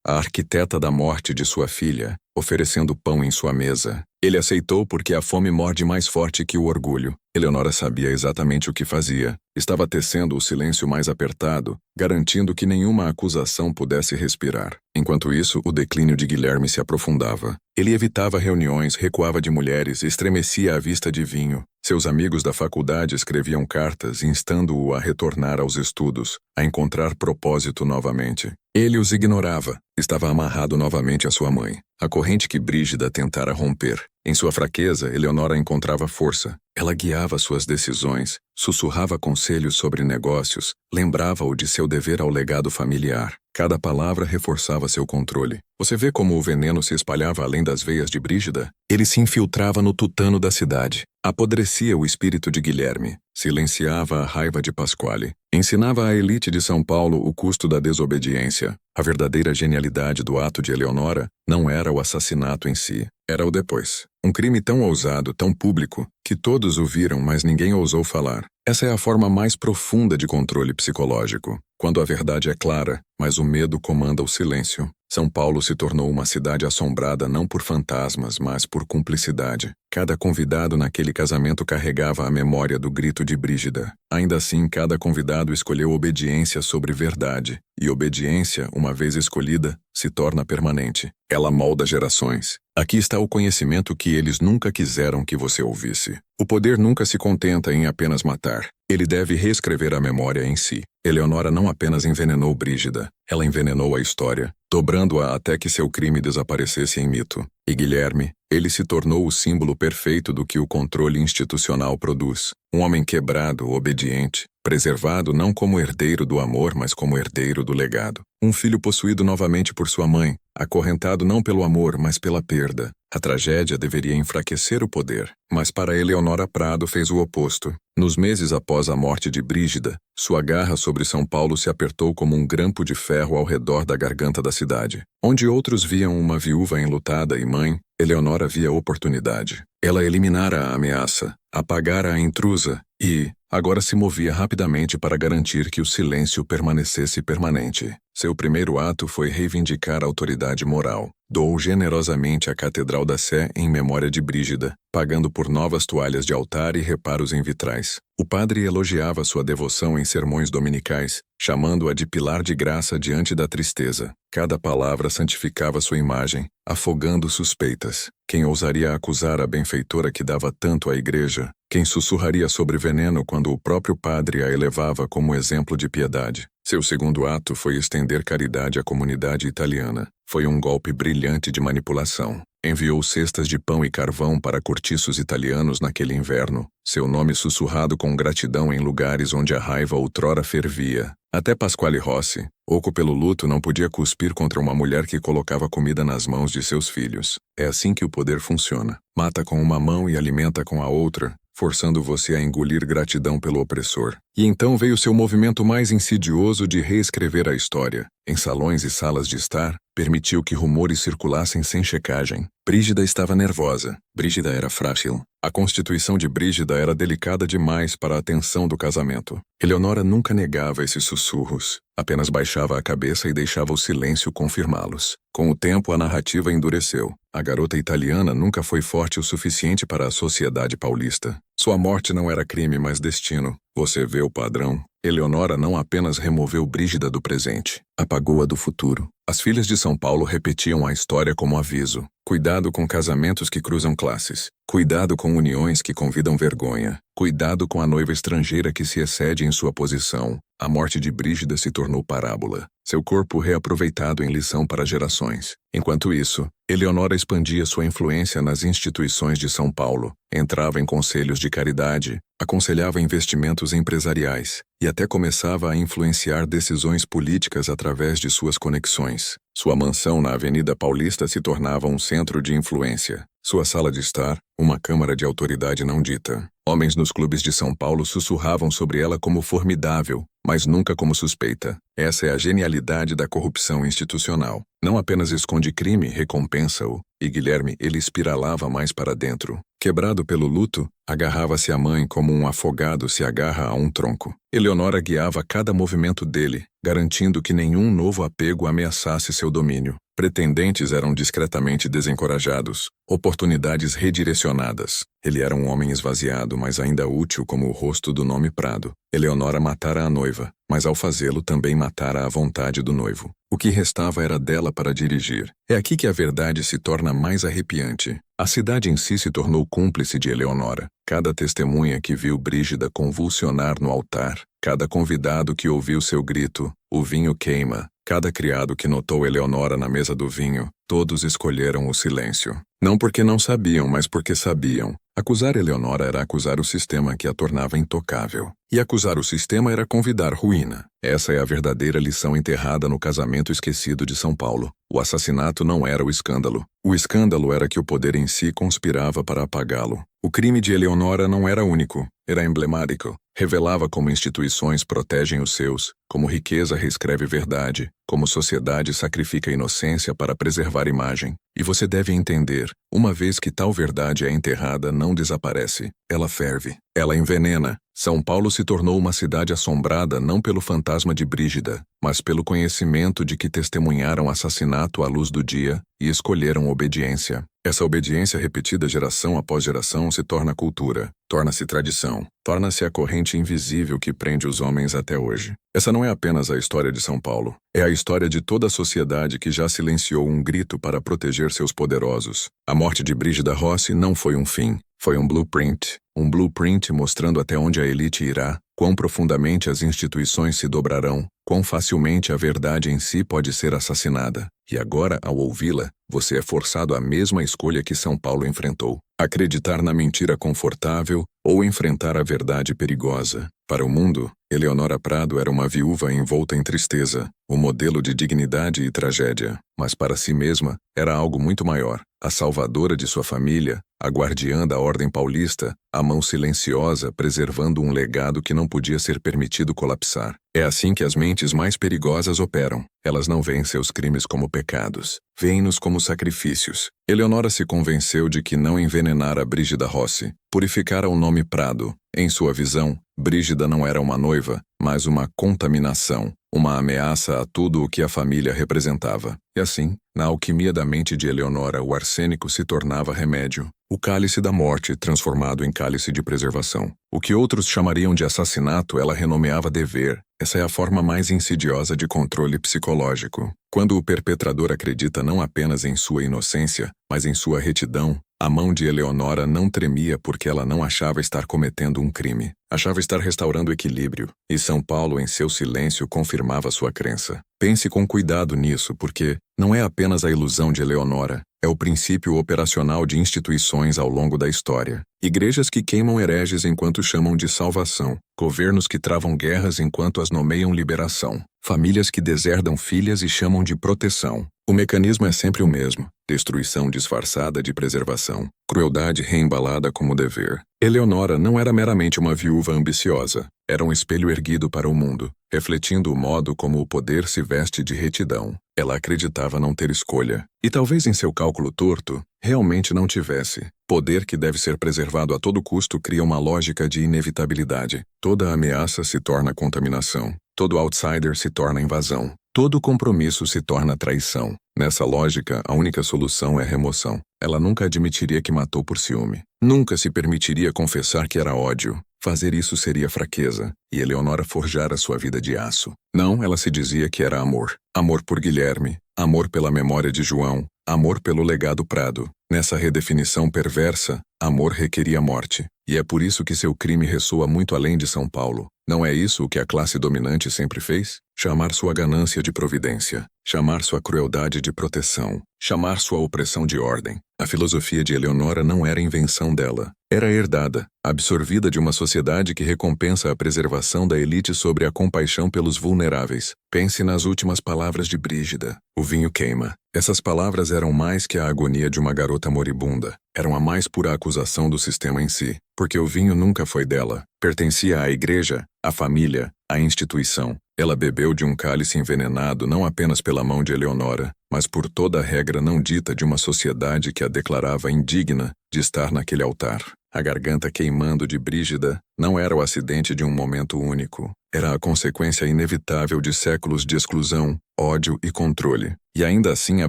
A arquiteta da morte de sua filha, oferecendo pão em sua mesa. Ele aceitou porque a fome morde mais forte que o orgulho. Eleonora sabia exatamente o que fazia. Estava tecendo o silêncio mais apertado, garantindo que nenhuma acusação pudesse respirar. Enquanto isso, o declínio de Guilherme se aprofundava. Ele evitava reuniões, recuava de mulheres, estremecia à vista de vinho. Seus amigos da faculdade escreviam cartas instando-o a retornar aos estudos, a encontrar propósito novamente. Ele os ignorava. Estava amarrado novamente à sua mãe, a corrente que Brígida tentara romper. Em sua fraqueza, Eleonora encontrava força. Ela guiava suas decisões, sussurrava conselhos sobre negócios, lembrava-o de seu dever ao legado familiar. Cada palavra reforçava seu controle. Você vê como o veneno se espalhava além das veias de Brígida? Ele se infiltrava no tutano da cidade. Apodrecia o espírito de Guilherme. Silenciava a raiva de Pasquale. Ensinava à elite de São Paulo o custo da desobediência. A verdadeira genialidade do ato de Eleonora não era o assassinato em si, era o depois. Um crime tão ousado, tão público, que todos o viram, mas ninguém ousou falar. Essa é a forma mais profunda de controle psicológico, quando a verdade é clara, mas o medo comanda o silêncio. São Paulo se tornou uma cidade assombrada não por fantasmas, mas por cumplicidade. Cada convidado naquele casamento carregava a memória do grito de Brígida. Ainda assim, cada convidado escolheu obediência sobre verdade, e obediência, uma vez escolhida, se torna permanente. Ela molda gerações. Aqui está o conhecimento que eles nunca quiseram que você ouvisse. O poder nunca se contenta em apenas matar. Ele deve reescrever a memória em si. Eleonora não apenas envenenou Brígida, ela envenenou a história, dobrando-a até que seu crime desaparecesse em mito. E Guilherme, ele se tornou o símbolo perfeito do que o controle institucional produz. Um homem quebrado, obediente, preservado não como herdeiro do amor, mas como herdeiro do legado. Um filho possuído novamente por sua mãe, acorrentado não pelo amor, mas pela perda. A tragédia deveria enfraquecer o poder, mas para Eleonora Prado fez o oposto. Nos meses após a morte de Brígida, sua garra sobre São Paulo se apertou como um grampo de ferro ao redor da garganta da cidade. Onde outros viam uma viúva enlutada e mãe, Eleonora via oportunidade. Ela eliminara a ameaça, apagara a intrusa e, agora se movia rapidamente para garantir que o silêncio permanecesse permanente. Seu primeiro ato foi reivindicar a autoridade moral. Doou generosamente a Catedral da Sé em memória de Brígida, pagando por novas toalhas de altar e reparos em vitrais. O padre elogiava sua devoção em sermões dominicais, chamando-a de pilar de graça diante da tristeza. Cada palavra santificava sua imagem, afogando suspeitas. Quem ousaria acusar a benfeitora que dava tanto à igreja? Quem sussurraria sobre veneno quando o próprio padre a elevava como exemplo de piedade? Seu segundo ato foi estender caridade à comunidade italiana. Foi um golpe brilhante de manipulação. Enviou cestas de pão e carvão para cortiços italianos naquele inverno, seu nome sussurrado com gratidão em lugares onde a raiva outrora fervia. Até Pasquale Rossi, oco pelo luto, não podia cuspir contra uma mulher que colocava comida nas mãos de seus filhos. É assim que o poder funciona. Mata com uma mão e alimenta com a outra, forçando você a engolir gratidão pelo opressor. E então veio seu movimento mais insidioso de reescrever a história. Em salões e salas de estar, permitiu que rumores circulassem sem checagem. Brígida estava nervosa. Brígida era frágil. A constituição de Brígida era delicada demais para a atenção do casamento. Eleonora nunca negava esses sussurros, apenas baixava a cabeça e deixava o silêncio confirmá-los. Com o tempo, a narrativa endureceu. A garota italiana nunca foi forte o suficiente para a sociedade paulista. Sua morte não era crime, mas destino. Você vê o padrão? Eleonora não apenas removeu Brígida do presente, apagou-a do futuro. As filhas de São Paulo repetiam a história como aviso. Cuidado com casamentos que cruzam classes. Cuidado com uniões que convidam vergonha. Cuidado com a noiva estrangeira que se excede em sua posição. A morte de Brígida se tornou parábola. Seu corpo reaproveitado em lição para gerações. Enquanto isso, Eleonora expandia sua influência nas instituições de São Paulo. Entrava em conselhos de caridade, aconselhava investimentos empresariais e até começava a influenciar decisões políticas através de suas conexões. Sua mansão na Avenida Paulista se tornava um centro de influência. Sua sala de estar, uma câmara de autoridade não dita. Homens nos clubes de São Paulo sussurravam sobre ela como formidável, mas nunca como suspeita. Essa é a genialidade da corrupção institucional. Não apenas esconde crime, recompensa-o. E Guilherme, ele espiralava mais para dentro. Quebrado pelo luto, agarrava-se à mãe como um afogado se agarra a um tronco. Eleonora guiava cada movimento dele, garantindo que nenhum novo apego ameaçasse seu domínio. Pretendentes eram discretamente desencorajados, oportunidades redirecionadas. Ele era um homem esvaziado, mas ainda útil como o rosto do nome Prado. Eleonora matara a noiva, mas ao fazê-lo também matara a vontade do noivo. O que restava era dela para dirigir. É aqui que a verdade se torna mais arrepiante. A cidade em si se tornou cúmplice de Eleonora. Cada testemunha que viu Brígida convulsionar no altar, cada convidado que ouviu seu grito, "O vinho queima", cada criado que notou Eleonora na mesa do vinho, todos escolheram o silêncio. Não porque não sabiam, mas porque sabiam. Acusar Eleonora era acusar o sistema que a tornava intocável. E acusar o sistema era convidar ruína. Essa é a verdadeira lição enterrada no casamento esquecido de São Paulo. O assassinato não era o escândalo. O escândalo era que o poder em si conspirava para apagá-lo. O crime de Eleonora não era único, era emblemático. Revelava como instituições protegem os seus, como riqueza reescreve verdade, como sociedade sacrifica a inocência para preservar imagem. E você deve entender, uma vez que tal verdade é enterrada, não desaparece. Ela ferve, ela envenena. São Paulo se tornou uma cidade assombrada não pelo fantasma de Brígida, mas pelo conhecimento de que testemunharam assassinato à luz do dia e escolheram obediência. Essa obediência repetida geração após geração se torna cultura, torna-se tradição, torna-se a corrente invisível que prende os homens até hoje. Essa não é apenas a história de São Paulo, é a história de toda a sociedade que já silenciou um grito para proteger seus poderosos. A morte de Brígida Rossi não foi um fim, foi um blueprint mostrando até onde a elite irá, quão profundamente as instituições se dobrarão, quão facilmente a verdade em si pode ser assassinada. E agora, ao ouvi-la, você é forçado à mesma escolha que São Paulo enfrentou: acreditar na mentira confortável ou enfrentar a verdade perigosa. Para o mundo, Eleonora Prado era uma viúva envolta em tristeza, um modelo de dignidade e tragédia. Mas para si mesma, era algo muito maior: a salvadora de sua família, a guardiã da ordem paulista, a mão silenciosa preservando um legado que não podia ser permitido colapsar. É assim que as mentes mais perigosas operam. Elas não veem seus crimes como pecados, veem-nos como sacrifícios. Eleonora se convenceu de que não envenenara Brígida Rossi, purificara o nome Prado. Em sua visão, Brígida não era uma noiva, mas uma contaminação, uma ameaça a tudo o que a família representava. E assim, na alquimia da mente de Eleonora, o arsênico se tornava remédio, o cálice da morte transformado em cálice de preservação. O que outros chamariam de assassinato, ela renomeava dever. Essa é a forma mais insidiosa de controle psicológico. Quando o perpetrador acredita não apenas em sua inocência, mas em sua retidão, a mão de Eleonora não tremia porque ela não achava estar cometendo um crime. Achava estar restaurando o equilíbrio, e São Paulo em seu silêncio confirmava sua crença. Pense com cuidado nisso, porque não é apenas a ilusão de Eleonora, é o princípio operacional de instituições ao longo da história. Igrejas que queimam hereges enquanto chamam de salvação, governos que travam guerras enquanto as nomeiam liberação, famílias que deserdam filhas e chamam de proteção. O mecanismo é sempre o mesmo: destruição disfarçada de preservação, crueldade reembalada como dever. Eleonora não era meramente uma viúva ambiciosa, era um espelho erguido para o mundo, refletindo o modo como o poder se veste de retidão. Ela acreditava não ter escolha, e talvez em seu cálculo torto, realmente não tivesse. Poder que deve ser preservado a todo custo cria uma lógica de inevitabilidade. Toda ameaça se torna contaminação. Todo outsider se torna invasão. Todo compromisso se torna traição. Nessa lógica, a única solução é remoção. Ela nunca admitiria que matou por ciúme. Nunca se permitiria confessar que era ódio. Fazer isso seria fraqueza, e Eleonora forjara sua vida de aço. Não, ela se dizia que era amor. Amor por Guilherme, amor pela memória de João, amor pelo legado Prado. Nessa redefinição perversa, amor requeria morte. E é por isso que seu crime ressoa muito além de São Paulo. Não é isso o que a classe dominante sempre fez? Chamar sua ganância de providência, chamar sua crueldade de proteção, chamar sua opressão de ordem. A filosofia de Eleonora não era invenção dela. Era herdada, absorvida de uma sociedade que recompensa a preservação da elite sobre a compaixão pelos vulneráveis. Pense nas últimas palavras de Brígida. O vinho queima. Essas palavras eram mais que a agonia de uma garota moribunda. Eram a mais pura acusação do sistema em si, porque o vinho nunca foi dela. Pertencia à igreja, à família, à instituição. Ela bebeu de um cálice envenenado não apenas pela mão de Eleonora, mas por toda a regra não dita de uma sociedade que a declarava indigna de estar naquele altar. A garganta queimando de Brígida não era o acidente de um momento único. Era a consequência inevitável de séculos de exclusão, ódio e controle. E ainda assim a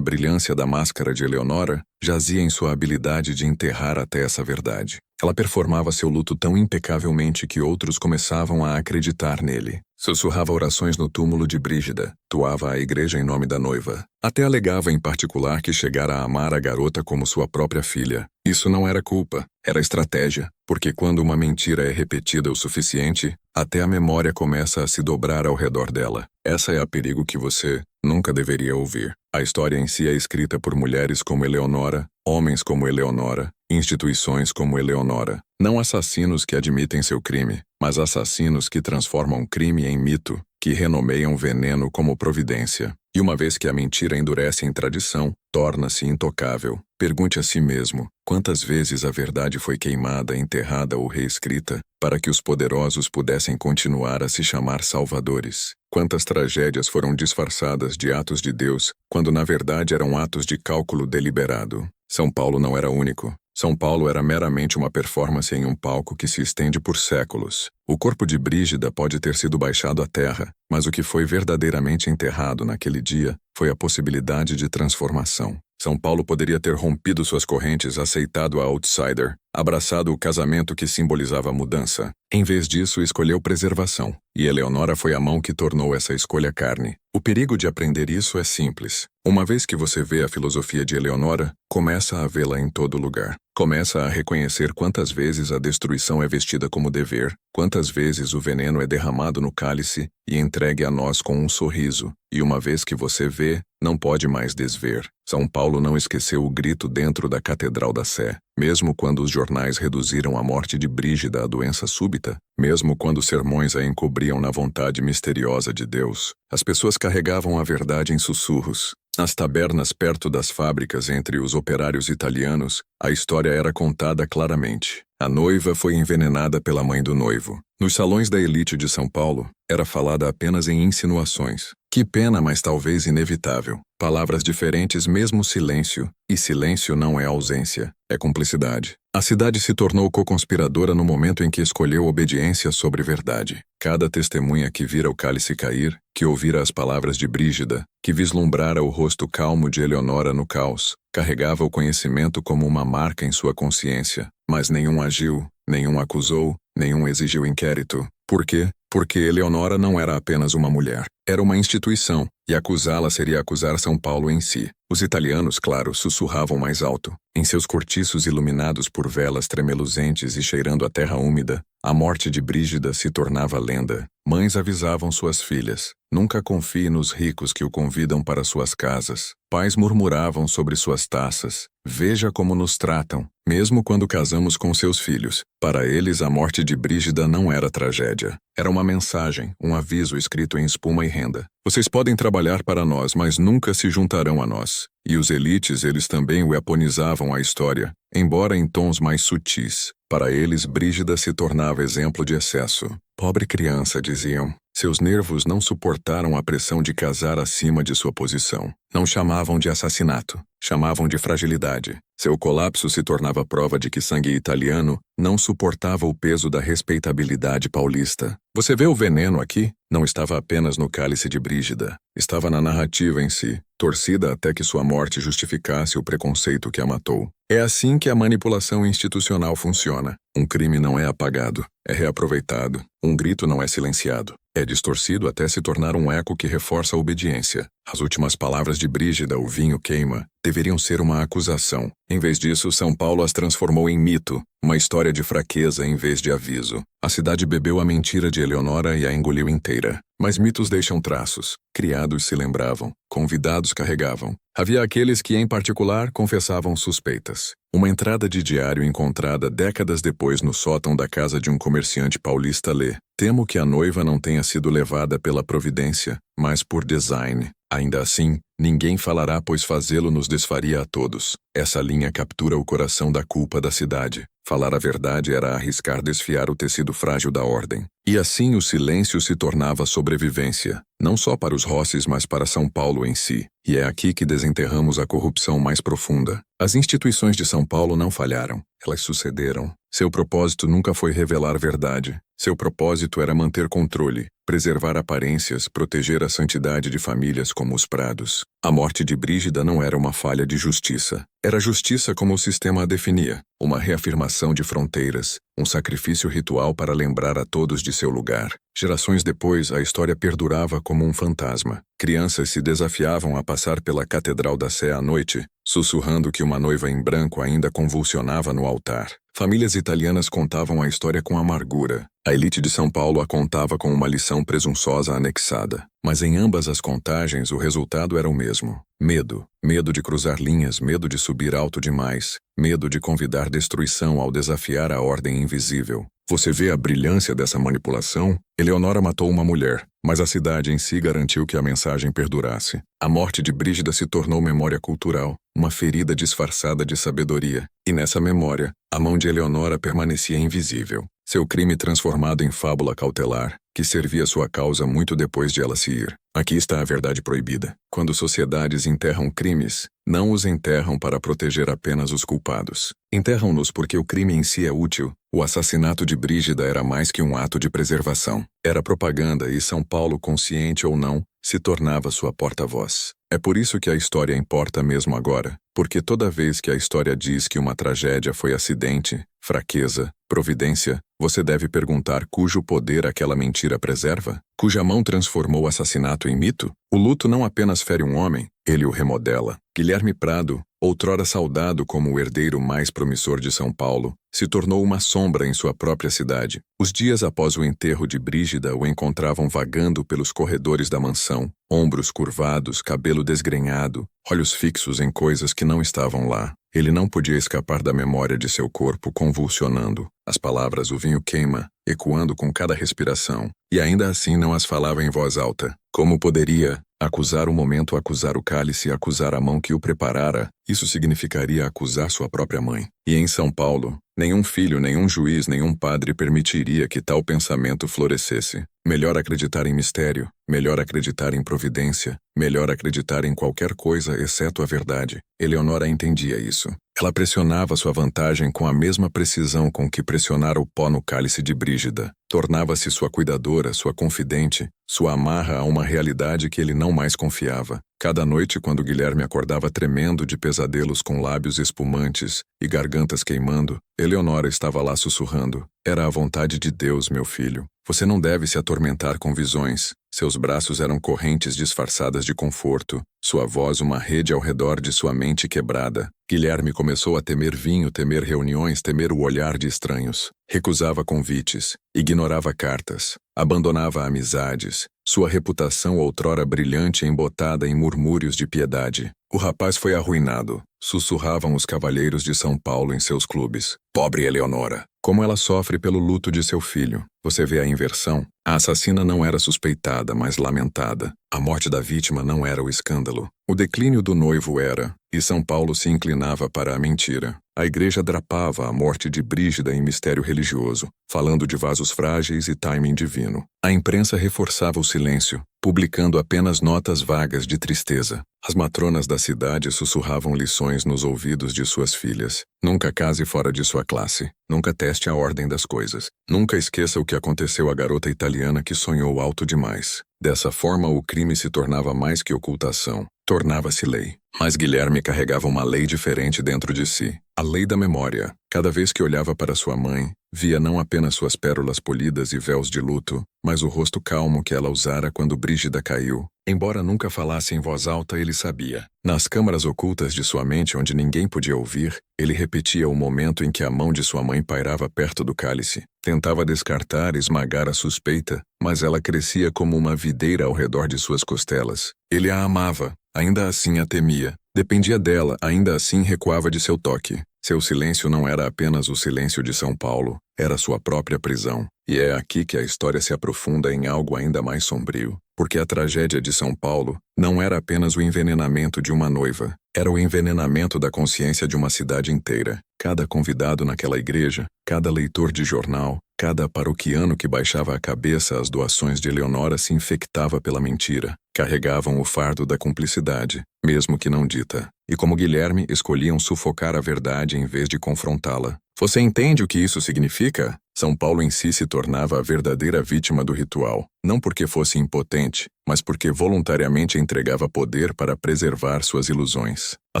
brilhância da máscara de Eleonora jazia em sua habilidade de enterrar até essa verdade. Ela performava seu luto tão impecavelmente que outros começavam a acreditar nele. Sussurrava orações no túmulo de Brígida, tuava à igreja em nome da noiva. Até alegava em particular que chegara a amar a garota como sua própria filha. Isso não era culpa, era estratégia, porque quando uma mentira é repetida o suficiente, até a memória começa a se dobrar ao redor dela. Essa é a perigo que você nunca deveria ouvir. A história em si é escrita por mulheres como Eleonora, homens como Eleonora, instituições como Eleonora. Não assassinos que admitem seu crime, mas assassinos que transformam crime em mito, que renomeiam veneno como providência. E uma vez que a mentira endurece em tradição, torna-se intocável. Pergunte a si mesmo, quantas vezes a verdade foi queimada, enterrada ou reescrita, para que os poderosos pudessem continuar a se chamar salvadores? Quantas tragédias foram disfarçadas de atos de Deus, quando na verdade eram atos de cálculo deliberado? São Paulo não era único. São Paulo era meramente uma performance em um palco que se estende por séculos. O corpo de Brígida pode ter sido baixado à terra, mas o que foi verdadeiramente enterrado naquele dia foi a possibilidade de transformação. São Paulo poderia ter rompido suas correntes, aceitado a outsider, abraçado o casamento que simbolizava a mudança. Em vez disso, escolheu preservação. E Eleonora foi a mão que tornou essa escolha carne. O perigo de aprender isso é simples. Uma vez que você vê a filosofia de Eleonora, começa a vê-la em todo lugar. Começa a reconhecer quantas vezes a destruição é vestida como dever, quantas vezes o veneno é derramado no cálice e entregue a nós com um sorriso. E uma vez que você vê, não pode mais desver. São Paulo não esqueceu o grito dentro da Catedral da Sé. Mesmo quando os jornais reduziram a morte de Brígida à doença súbita, mesmo quando os sermões a encobriam na vontade misteriosa de Deus, as pessoas carregavam a verdade em sussurros. Nas tabernas perto das fábricas entre os operários italianos, a história era contada claramente. A noiva foi envenenada pela mãe do noivo. Nos salões da elite de São Paulo, era falada apenas em insinuações. Que pena, mas talvez inevitável. Palavras diferentes, mesmo silêncio. E silêncio não é ausência, é cumplicidade. A cidade se tornou co-conspiradora no momento em que escolheu obediência sobre verdade. Cada testemunha que vira o cálice cair, que ouvira as palavras de Brígida, que vislumbrara o rosto calmo de Eleonora no caos, carregava o conhecimento como uma marca em sua consciência. Mas nenhum agiu, nenhum acusou, nenhum exigiu inquérito. Por quê? Porque Eleonora não era apenas uma mulher. Era uma instituição, e acusá-la seria acusar São Paulo em si. Os italianos, claro, sussurravam mais alto. Em seus cortiços iluminados por velas tremeluzentes e cheirando a terra úmida, a morte de Brígida se tornava lenda. Mães avisavam suas filhas: nunca confie nos ricos que o convidam para suas casas. Pais murmuravam sobre suas taças: veja como nos tratam. Mesmo quando casamos com seus filhos, para eles a morte de Brígida não era tragédia. Era uma mensagem, um aviso escrito em espuma e renda. Vocês podem trabalhar para nós, mas nunca se juntarão a nós. E os elites, eles também weaponizavam a história, embora em tons mais sutis. Para eles, Brígida se tornava exemplo de excesso. Pobre criança, diziam. Seus nervos não suportaram a pressão de casar acima de sua posição. Não chamavam de assassinato, chamavam de fragilidade. Seu colapso se tornava prova de que sangue italiano não suportava o peso da respeitabilidade paulista. Você vê o veneno aqui? Não estava apenas no cálice de Brígida, estava na narrativa em si, torcida até que sua morte justificasse o preconceito que a matou. É assim que a manipulação institucional funciona. Um crime não é apagado, é reaproveitado. Um grito não é silenciado. É distorcido até se tornar um eco que reforça a obediência. As últimas palavras de Brígida, o vinho queima, deveriam ser uma acusação. Em vez disso, São Paulo as transformou em mito, uma história de fraqueza em vez de aviso. A cidade bebeu a mentira de Eleonora e a engoliu inteira. Mas mitos deixam traços. Criados se lembravam, convidados carregavam. Havia aqueles que, em particular, confessavam suspeitas. Uma entrada de diário encontrada décadas depois no sótão da casa de um comerciante paulista lê: "Temo que a noiva não tenha sido levada pela providência, mas por design. Ainda assim, ninguém falará, pois fazê-lo nos desfaria a todos." Essa linha captura o coração da culpa da cidade. Falar a verdade era arriscar desfiar o tecido frágil da ordem. E assim o silêncio se tornava sobrevivência, não só para os Rosses, mas para São Paulo em si. E é aqui que desenterramos a corrupção mais profunda. As instituições de São Paulo não falharam, elas sucederam. Seu propósito nunca foi revelar verdade. Seu propósito era manter controle, preservar aparências, proteger a santidade de famílias como os Prados. A morte de Brígida não era uma falha de justiça. Era justiça como o sistema a definia, uma reafirmação de fronteiras, um sacrifício ritual para lembrar a todos de seu lugar. Gerações depois, a história perdurava como um fantasma. Crianças se desafiavam a passar pela Catedral da Sé à noite, sussurrando que uma noiva em branco ainda convulsionava no altar. Famílias italianas contavam a história com amargura. A elite de São Paulo a contava com uma lição presunçosa anexada. Mas em ambas as contagens o resultado era o mesmo. Medo. Medo de cruzar linhas, medo de subir alto demais, medo de convidar destruição ao desafiar a ordem invisível. Você vê a brilhância dessa manipulação? Eleonora matou uma mulher, mas a cidade em si garantiu que a mensagem perdurasse. A morte de Brígida se tornou memória cultural, uma ferida disfarçada de sabedoria. E nessa memória, a mão de Eleonora permanecia invisível. Seu crime transformado em fábula cautelar, que servia sua causa muito depois de ela se ir. Aqui está a verdade proibida. Quando sociedades enterram crimes, não os enterram para proteger apenas os culpados. Enterram-nos porque o crime em si é útil. O assassinato de Brígida era mais que um ato de preservação. Era propaganda e São Paulo, consciente ou não, se tornava sua porta-voz. É por isso que a história importa mesmo agora, porque toda vez que a história diz que uma tragédia foi acidente, fraqueza, providência, você deve perguntar cujo poder aquela mentira preserva? Cuja mão transformou o assassinato em mito? O luto não apenas fere um homem, ele o remodela. Guilherme Prado, outrora saudado como o herdeiro mais promissor de São Paulo, se tornou uma sombra em sua própria cidade. Os dias após o enterro de Brígida o encontravam vagando pelos corredores da mansão, ombros curvados, cabelo desgrenhado, olhos fixos em coisas que não estavam lá. Ele não podia escapar da memória de seu corpo convulsionando. As palavras "o vinho queima", ecoando com cada respiração, e ainda assim não as falava em voz alta. Como poderia acusar o momento, acusar o cálice, acusar a mão que o preparara? Isso significaria acusar sua própria mãe. E em São Paulo, nenhum filho, nenhum juiz, nenhum padre permitiria que tal pensamento florescesse. Melhor acreditar em mistério, melhor acreditar em providência, melhor acreditar em qualquer coisa exceto a verdade. Eleonora entendia isso. Ela pressionava sua vantagem com a mesma precisão com que pressionara o pó no cálice de Brígida. Tornava-se sua cuidadora, sua confidente, sua amarra a uma realidade que ele não mais confiava. Cada noite, quando Guilherme acordava tremendo de pesadelos com lábios espumantes e gargantas queimando, Eleonora estava lá sussurrando: "Era a vontade de Deus, meu filho. Você não deve se atormentar com visões." Seus braços eram correntes disfarçadas de conforto, sua voz uma rede ao redor de sua mente quebrada. Guilherme começou a temer vinho, temer reuniões, temer o olhar de estranhos. Recusava convites, ignorava cartas, abandonava amizades, sua reputação outrora brilhante embotada em murmúrios de piedade. O rapaz foi arruinado, sussurravam os cavalheiros de São Paulo em seus clubes. Pobre Eleonora! Como ela sofre pelo luto de seu filho. Você vê a inversão? A assassina não era suspeitada, mas lamentada. A morte da vítima não era o escândalo. O declínio do noivo era, e São Paulo se inclinava para a mentira. A igreja drapava a morte de Brígida em mistério religioso, falando de vasos frágeis e timing divino. A imprensa reforçava o silêncio, publicando apenas notas vagas de tristeza. As matronas da cidade sussurravam lições nos ouvidos de suas filhas. Nunca case fora de sua classe. Nunca teste a ordem das coisas. Nunca esqueça o que aconteceu à garota italiana que sonhou alto demais. Dessa forma, o crime se tornava mais que ocultação. Tornava-se lei. Mas Guilherme carregava uma lei diferente dentro de si. A lei da memória. Cada vez que olhava para sua mãe, via não apenas suas pérolas polidas e véus de luto, mas o rosto calmo que ela usara quando Brígida caiu. Embora nunca falasse em voz alta, ele sabia. Nas câmaras ocultas de sua mente, onde ninguém podia ouvir, ele repetia o momento em que a mão de sua mãe pairava perto do cálice. Tentava descartar e esmagar a suspeita, mas ela crescia como uma videira ao redor de suas costelas. Ele a amava, ainda assim a temia. Dependia dela, ainda assim recuava de seu toque. Seu silêncio não era apenas o silêncio de São Paulo, era sua própria prisão. E é aqui que a história se aprofunda em algo ainda mais sombrio. Porque a tragédia de São Paulo não era apenas o envenenamento de uma noiva, era o envenenamento da consciência de uma cidade inteira. Cada convidado naquela igreja, cada leitor de jornal, cada paroquiano que baixava a cabeça às doações de Eleonora se infectava pela mentira. Carregavam o fardo da cumplicidade, mesmo que não dita. E como Guilherme, escolhiam sufocar a verdade em vez de confrontá-la. Você entende o que isso significa? São Paulo em si se tornava a verdadeira vítima do ritual, não porque fosse impotente, mas porque voluntariamente entregava poder para preservar suas ilusões. A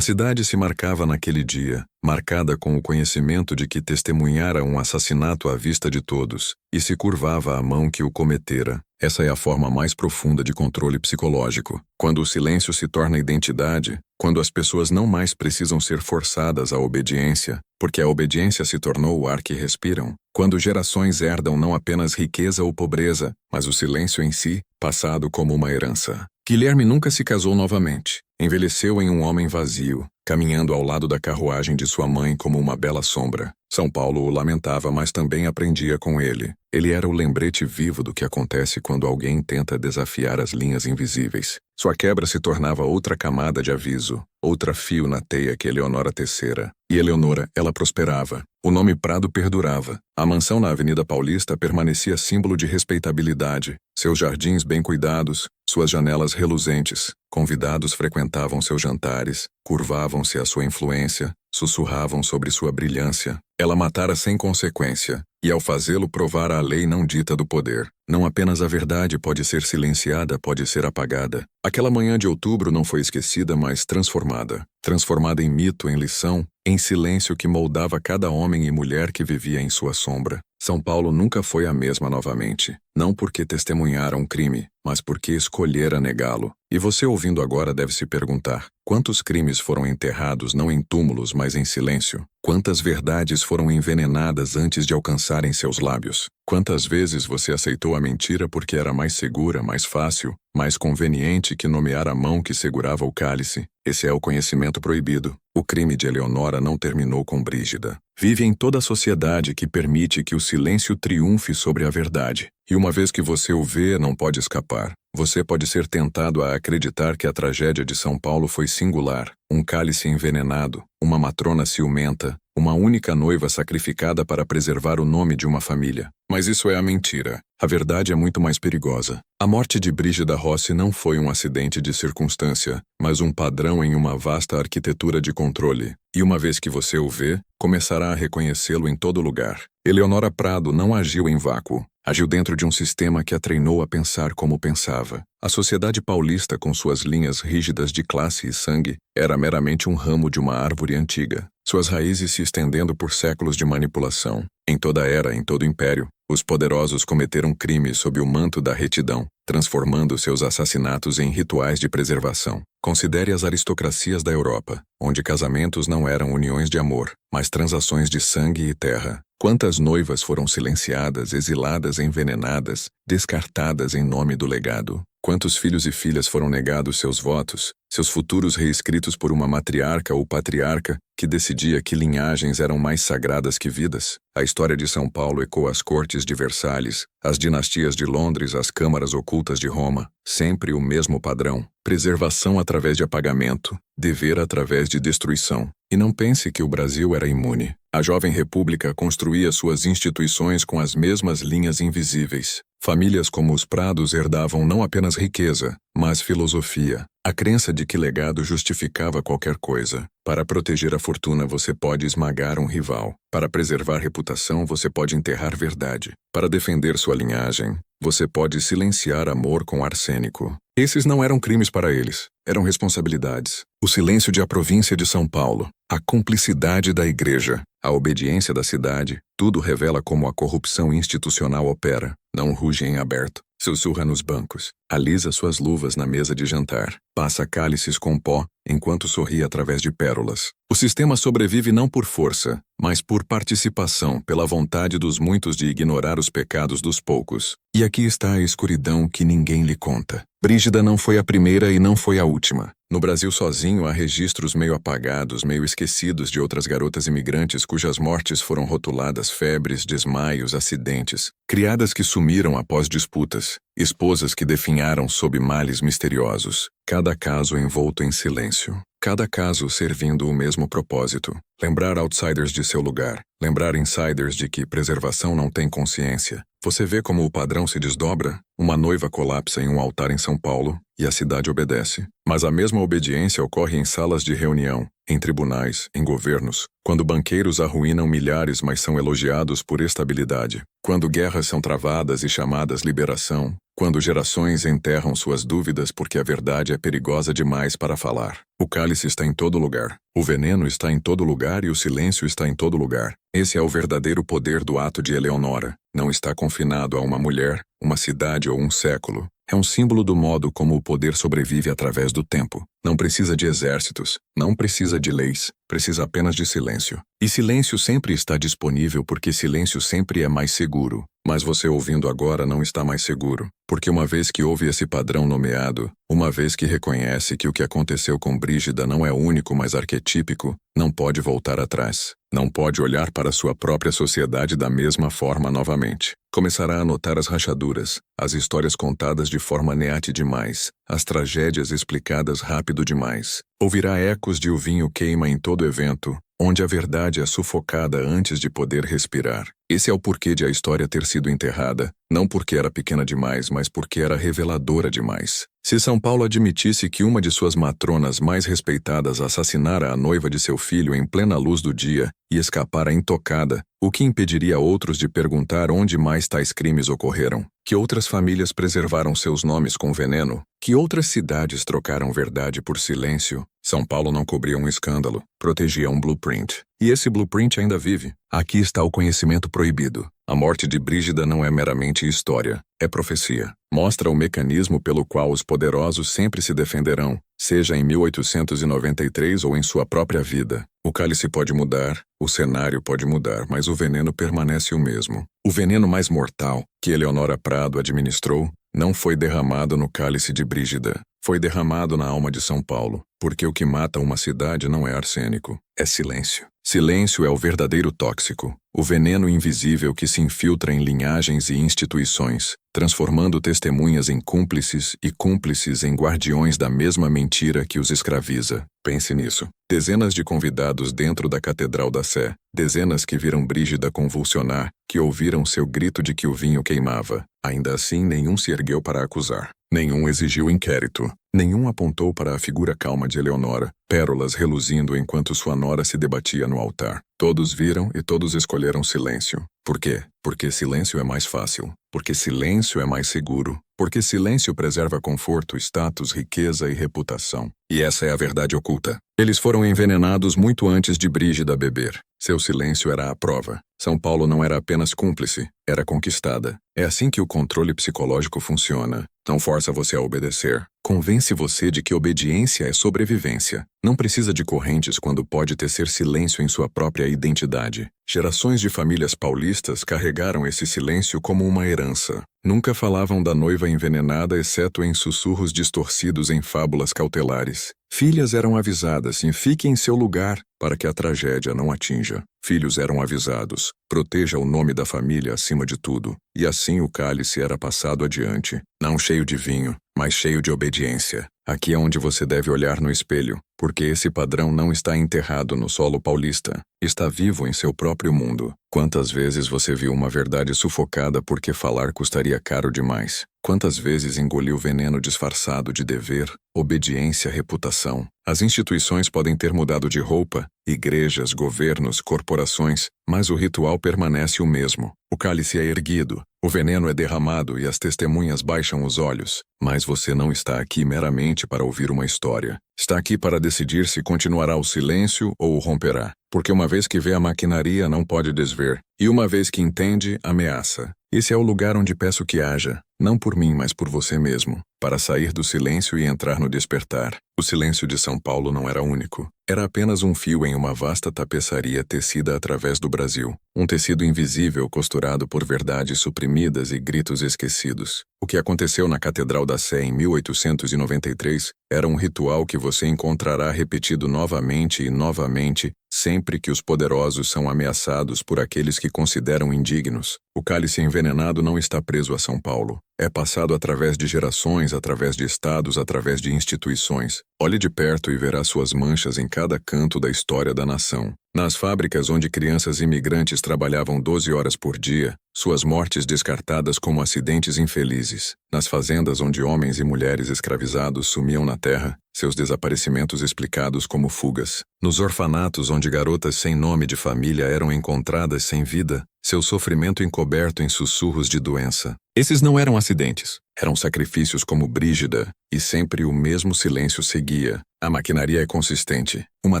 cidade se marcava naquele dia, marcada com o conhecimento de que testemunhara um assassinato à vista de todos, e se curvava à mão que o cometera. Essa é a forma mais profunda de controle psicológico. Quando o silêncio se torna identidade, quando as pessoas não mais precisam ser forçadas à obediência, porque a obediência se tornou o ar que respiram. Quando gerações herdam não apenas riqueza ou pobreza, mas o silêncio em si, passado como uma herança. Guilherme nunca se casou novamente. Envelheceu em um homem vazio, caminhando ao lado da carruagem de sua mãe como uma bela sombra. São Paulo o lamentava, mas também aprendia com ele. Ele era o lembrete vivo do que acontece quando alguém tenta desafiar as linhas invisíveis. Sua quebra se tornava outra camada de aviso, outra fio na teia que Eleonora tecera. E Eleonora, ela prosperava. O nome Prado perdurava. A mansão na Avenida Paulista permanecia símbolo de respeitabilidade. Seus jardins bem cuidados, suas janelas reluzentes. Convidados frequentavam seus jantares, curvavam-se à sua influência, sussurravam sobre sua brilhância. Ela matara sem consequência, e ao fazê-lo provara a lei não dita do poder. Não apenas a verdade pode ser silenciada, pode ser apagada. Aquela manhã de outubro não foi esquecida, mas transformada. Transformada em mito, em lição, em silêncio que moldava cada homem e mulher que vivia em sua sombra. São Paulo nunca foi a mesma novamente. Não porque testemunhara um crime, mas porque escolhera negá-lo. E você ouvindo agora deve se perguntar, quantos crimes foram enterrados não em túmulos, mas em silêncio? Quantas verdades foram envenenadas antes de alcançarem seus lábios? Quantas vezes você aceitou a mentira porque era mais segura, mais fácil, mais conveniente que nomear a mão que segurava o cálice? Esse é o conhecimento proibido. O crime de Eleonora não terminou com Brígida. Vive em toda a sociedade que permite que o silêncio triunfe sobre a verdade. E uma vez que você o vê, não pode escapar. Você pode ser tentado a acreditar que a tragédia de São Paulo foi singular, um cálice envenenado, uma matrona ciumenta, uma única noiva sacrificada para preservar o nome de uma família. Mas isso é a mentira. A verdade é muito mais perigosa. A morte de Brígida Rossi não foi um acidente de circunstância, mas um padrão em uma vasta arquitetura de controle. E uma vez que você o vê, começará a reconhecê-lo em todo lugar. Eleonora Prado não agiu em vácuo. Agiu dentro de um sistema que a treinou a pensar como pensava. A sociedade paulista, com suas linhas rígidas de classe e sangue, era meramente um ramo de uma árvore antiga, suas raízes se estendendo por séculos de manipulação. Em toda era, em todo império, os poderosos cometeram crimes sob o manto da retidão, transformando seus assassinatos em rituais de preservação. Considere as aristocracias da Europa, onde casamentos não eram uniões de amor, mas transações de sangue e terra. Quantas noivas foram silenciadas, exiladas, envenenadas, descartadas em nome do legado? Quantos filhos e filhas foram negados seus votos, seus futuros reescritos por uma matriarca ou patriarca que decidia que linhagens eram mais sagradas que vidas? A história de São Paulo ecoa as cortes de Versalhes, as dinastias de Londres, as câmaras ocultas de Roma. Sempre o mesmo padrão. Preservação através de apagamento, dever através de destruição. E não pense que o Brasil era imune. A jovem república construía suas instituições com as mesmas linhas invisíveis. Famílias como os Prados herdavam não apenas riqueza, mas filosofia. A crença de que legado justificava qualquer coisa. Para proteger a fortuna você pode esmagar um rival. Para preservar reputação você pode enterrar verdade. Para defender sua linhagem, você pode silenciar amor com arsênico. Esses não eram crimes para eles, eram responsabilidades. O silêncio de a província de São Paulo, a cumplicidade da igreja, a obediência da cidade, tudo revela como a corrupção institucional opera. Não ruge em aberto, sussurra nos bancos, alisa suas luvas na mesa de jantar, passa cálices com pó, enquanto sorri através de pérolas. O sistema sobrevive não por força, mas por participação, pela vontade dos muitos de ignorar os pecados dos poucos. E aqui está a escuridão que ninguém lhe conta. Brígida não foi a primeira e não foi a última. No Brasil sozinho há registros meio apagados, meio esquecidos de outras garotas imigrantes cujas mortes foram rotuladas febres, desmaios, acidentes, criadas que sumiram após disputas, esposas que definharam sob males misteriosos, cada caso envolto em silêncio. Cada caso servindo o mesmo propósito. Lembrar outsiders de seu lugar. Lembrar insiders de que preservação não tem consciência. Você vê como o padrão se desdobra? Uma noiva colapsa em um altar em São Paulo e a cidade obedece. Mas a mesma obediência ocorre em salas de reunião, em tribunais, em governos, quando banqueiros arruinam milhares mas são elogiados por estabilidade, quando guerras são travadas e chamadas liberação, quando gerações enterram suas dúvidas porque a verdade é perigosa demais para falar. O cálice está em todo lugar. O veneno está em todo lugar e o silêncio está em todo lugar. Esse é o verdadeiro poder do ato de Eleonora. Não está confinado a uma mulher, uma cidade ou um século. É um símbolo do modo como o poder sobrevive através do tempo. Não precisa de exércitos, não precisa de leis, precisa apenas de silêncio. E silêncio sempre está disponível porque silêncio sempre é mais seguro. Mas você ouvindo agora não está mais seguro, porque uma vez que houve esse padrão nomeado, uma vez que reconhece que o que aconteceu com Brígida não é único mas arquetípico, não pode voltar atrás. Não pode olhar para sua própria sociedade da mesma forma novamente. Começará a notar as rachaduras, as histórias contadas de forma neate demais, as tragédias explicadas rápido demais. Ouvirá ecos de o vinho queima em todo evento, onde a verdade é sufocada antes de poder respirar. Esse é o porquê de a história ter sido enterrada, não porque era pequena demais, mas porque era reveladora demais. Se São Paulo admitisse que uma de suas matronas mais respeitadas assassinara a noiva de seu filho em plena luz do dia e escapara intocada, o que impediria outros de perguntar onde mais tais crimes ocorreram? Que outras famílias preservaram seus nomes com veneno? Que outras cidades trocaram verdade por silêncio? São Paulo não cobria um escândalo, protegia um blueprint. E esse blueprint ainda vive. Aqui está o conhecimento proibido. A morte de Brígida não é meramente história, é profecia. Mostra o mecanismo pelo qual os poderosos sempre se defenderão, seja em 1893 ou em sua própria vida. O cálice pode mudar, o cenário pode mudar, mas o veneno permanece o mesmo. O veneno mais mortal, que Eleonora Prado administrou, não foi derramado no cálice de Brígida. Foi derramado na alma de São Paulo, porque o que mata uma cidade não é arsênico, é silêncio. Silêncio é o verdadeiro tóxico, o veneno invisível que se infiltra em linhagens e instituições, transformando testemunhas em cúmplices e cúmplices em guardiões da mesma mentira que os escraviza. Pense nisso. Dezenas de convidados dentro da Catedral da Sé, dezenas que viram Brígida convulsionar, que ouviram seu grito de que o vinho queimava. Ainda assim, nenhum se ergueu para acusar. Nenhum exigiu inquérito. Nenhum apontou para a figura calma de Eleonora, pérolas reluzindo enquanto sua nora se debatia no altar. Todos viram e todos escolheram silêncio. Por quê? Porque silêncio é mais fácil. Porque silêncio é mais seguro. Porque silêncio preserva conforto, status, riqueza e reputação. E essa é a verdade oculta. Eles foram envenenados muito antes de Brígida beber. Seu silêncio era a prova. São Paulo não era apenas cúmplice, era conquistada. É assim que o controle psicológico funciona. Não força você a obedecer. Convence você de que obediência é sobrevivência. Não precisa de correntes quando pode tecer silêncio em sua própria identidade. Gerações de famílias paulistas carregaram esse silêncio como uma herança. Nunca falavam da noiva envenenada exceto em sussurros distorcidos em fábulas cautelares. Filhas eram avisadas, fique em seu lugar para que a tragédia não atinja. Filhos eram avisados, proteja o nome da família acima de tudo. E assim o cálice era passado adiante, não cheio de vinho, mas cheio de obediência. Aqui é onde você deve olhar no espelho, porque esse padrão não está enterrado no solo paulista, está vivo em seu próprio mundo. Quantas vezes você viu uma verdade sufocada porque falar custaria caro demais? Quantas vezes engoliu veneno disfarçado de dever, obediência, reputação? As instituições podem ter mudado de roupa, igrejas, governos, corporações, mas o ritual permanece o mesmo. O cálice é erguido, o veneno é derramado e as testemunhas baixam os olhos. Mas você não está aqui meramente para ouvir uma história. Está aqui para decidir se continuará o silêncio ou o romperá. Porque uma vez que vê a maquinaria, não pode desver. E uma vez que entende, ameaça. Esse é o lugar onde peço que haja, não por mim, mas por você mesmo, para sair do silêncio e entrar no despertar. O silêncio de São Paulo não era único. Era apenas um fio em uma vasta tapeçaria tecida através do Brasil. Um tecido invisível costurado por verdades suprimidas e gritos esquecidos. O que aconteceu na Catedral da Sé em 1893 era um ritual que você encontrará repetido novamente e novamente, sempre que os poderosos são ameaçados por aqueles que consideram indignos. O cálice envenenado não está preso a São Paulo. É passado através de gerações, através de estados, através de instituições. Olhe de perto e verá suas manchas em cada canto da história da nação. Nas fábricas onde crianças imigrantes trabalhavam 12 horas por dia, suas mortes descartadas como acidentes infelizes. Nas fazendas onde homens e mulheres escravizados sumiam na terra, seus desaparecimentos explicados como fugas. Nos orfanatos onde garotas sem nome de família eram encontradas sem vida, seu sofrimento encoberto em sussurros de doença. Esses não eram acidentes, eram sacrifícios como Brígida, e sempre o mesmo silêncio seguia. A maquinaria é consistente. Uma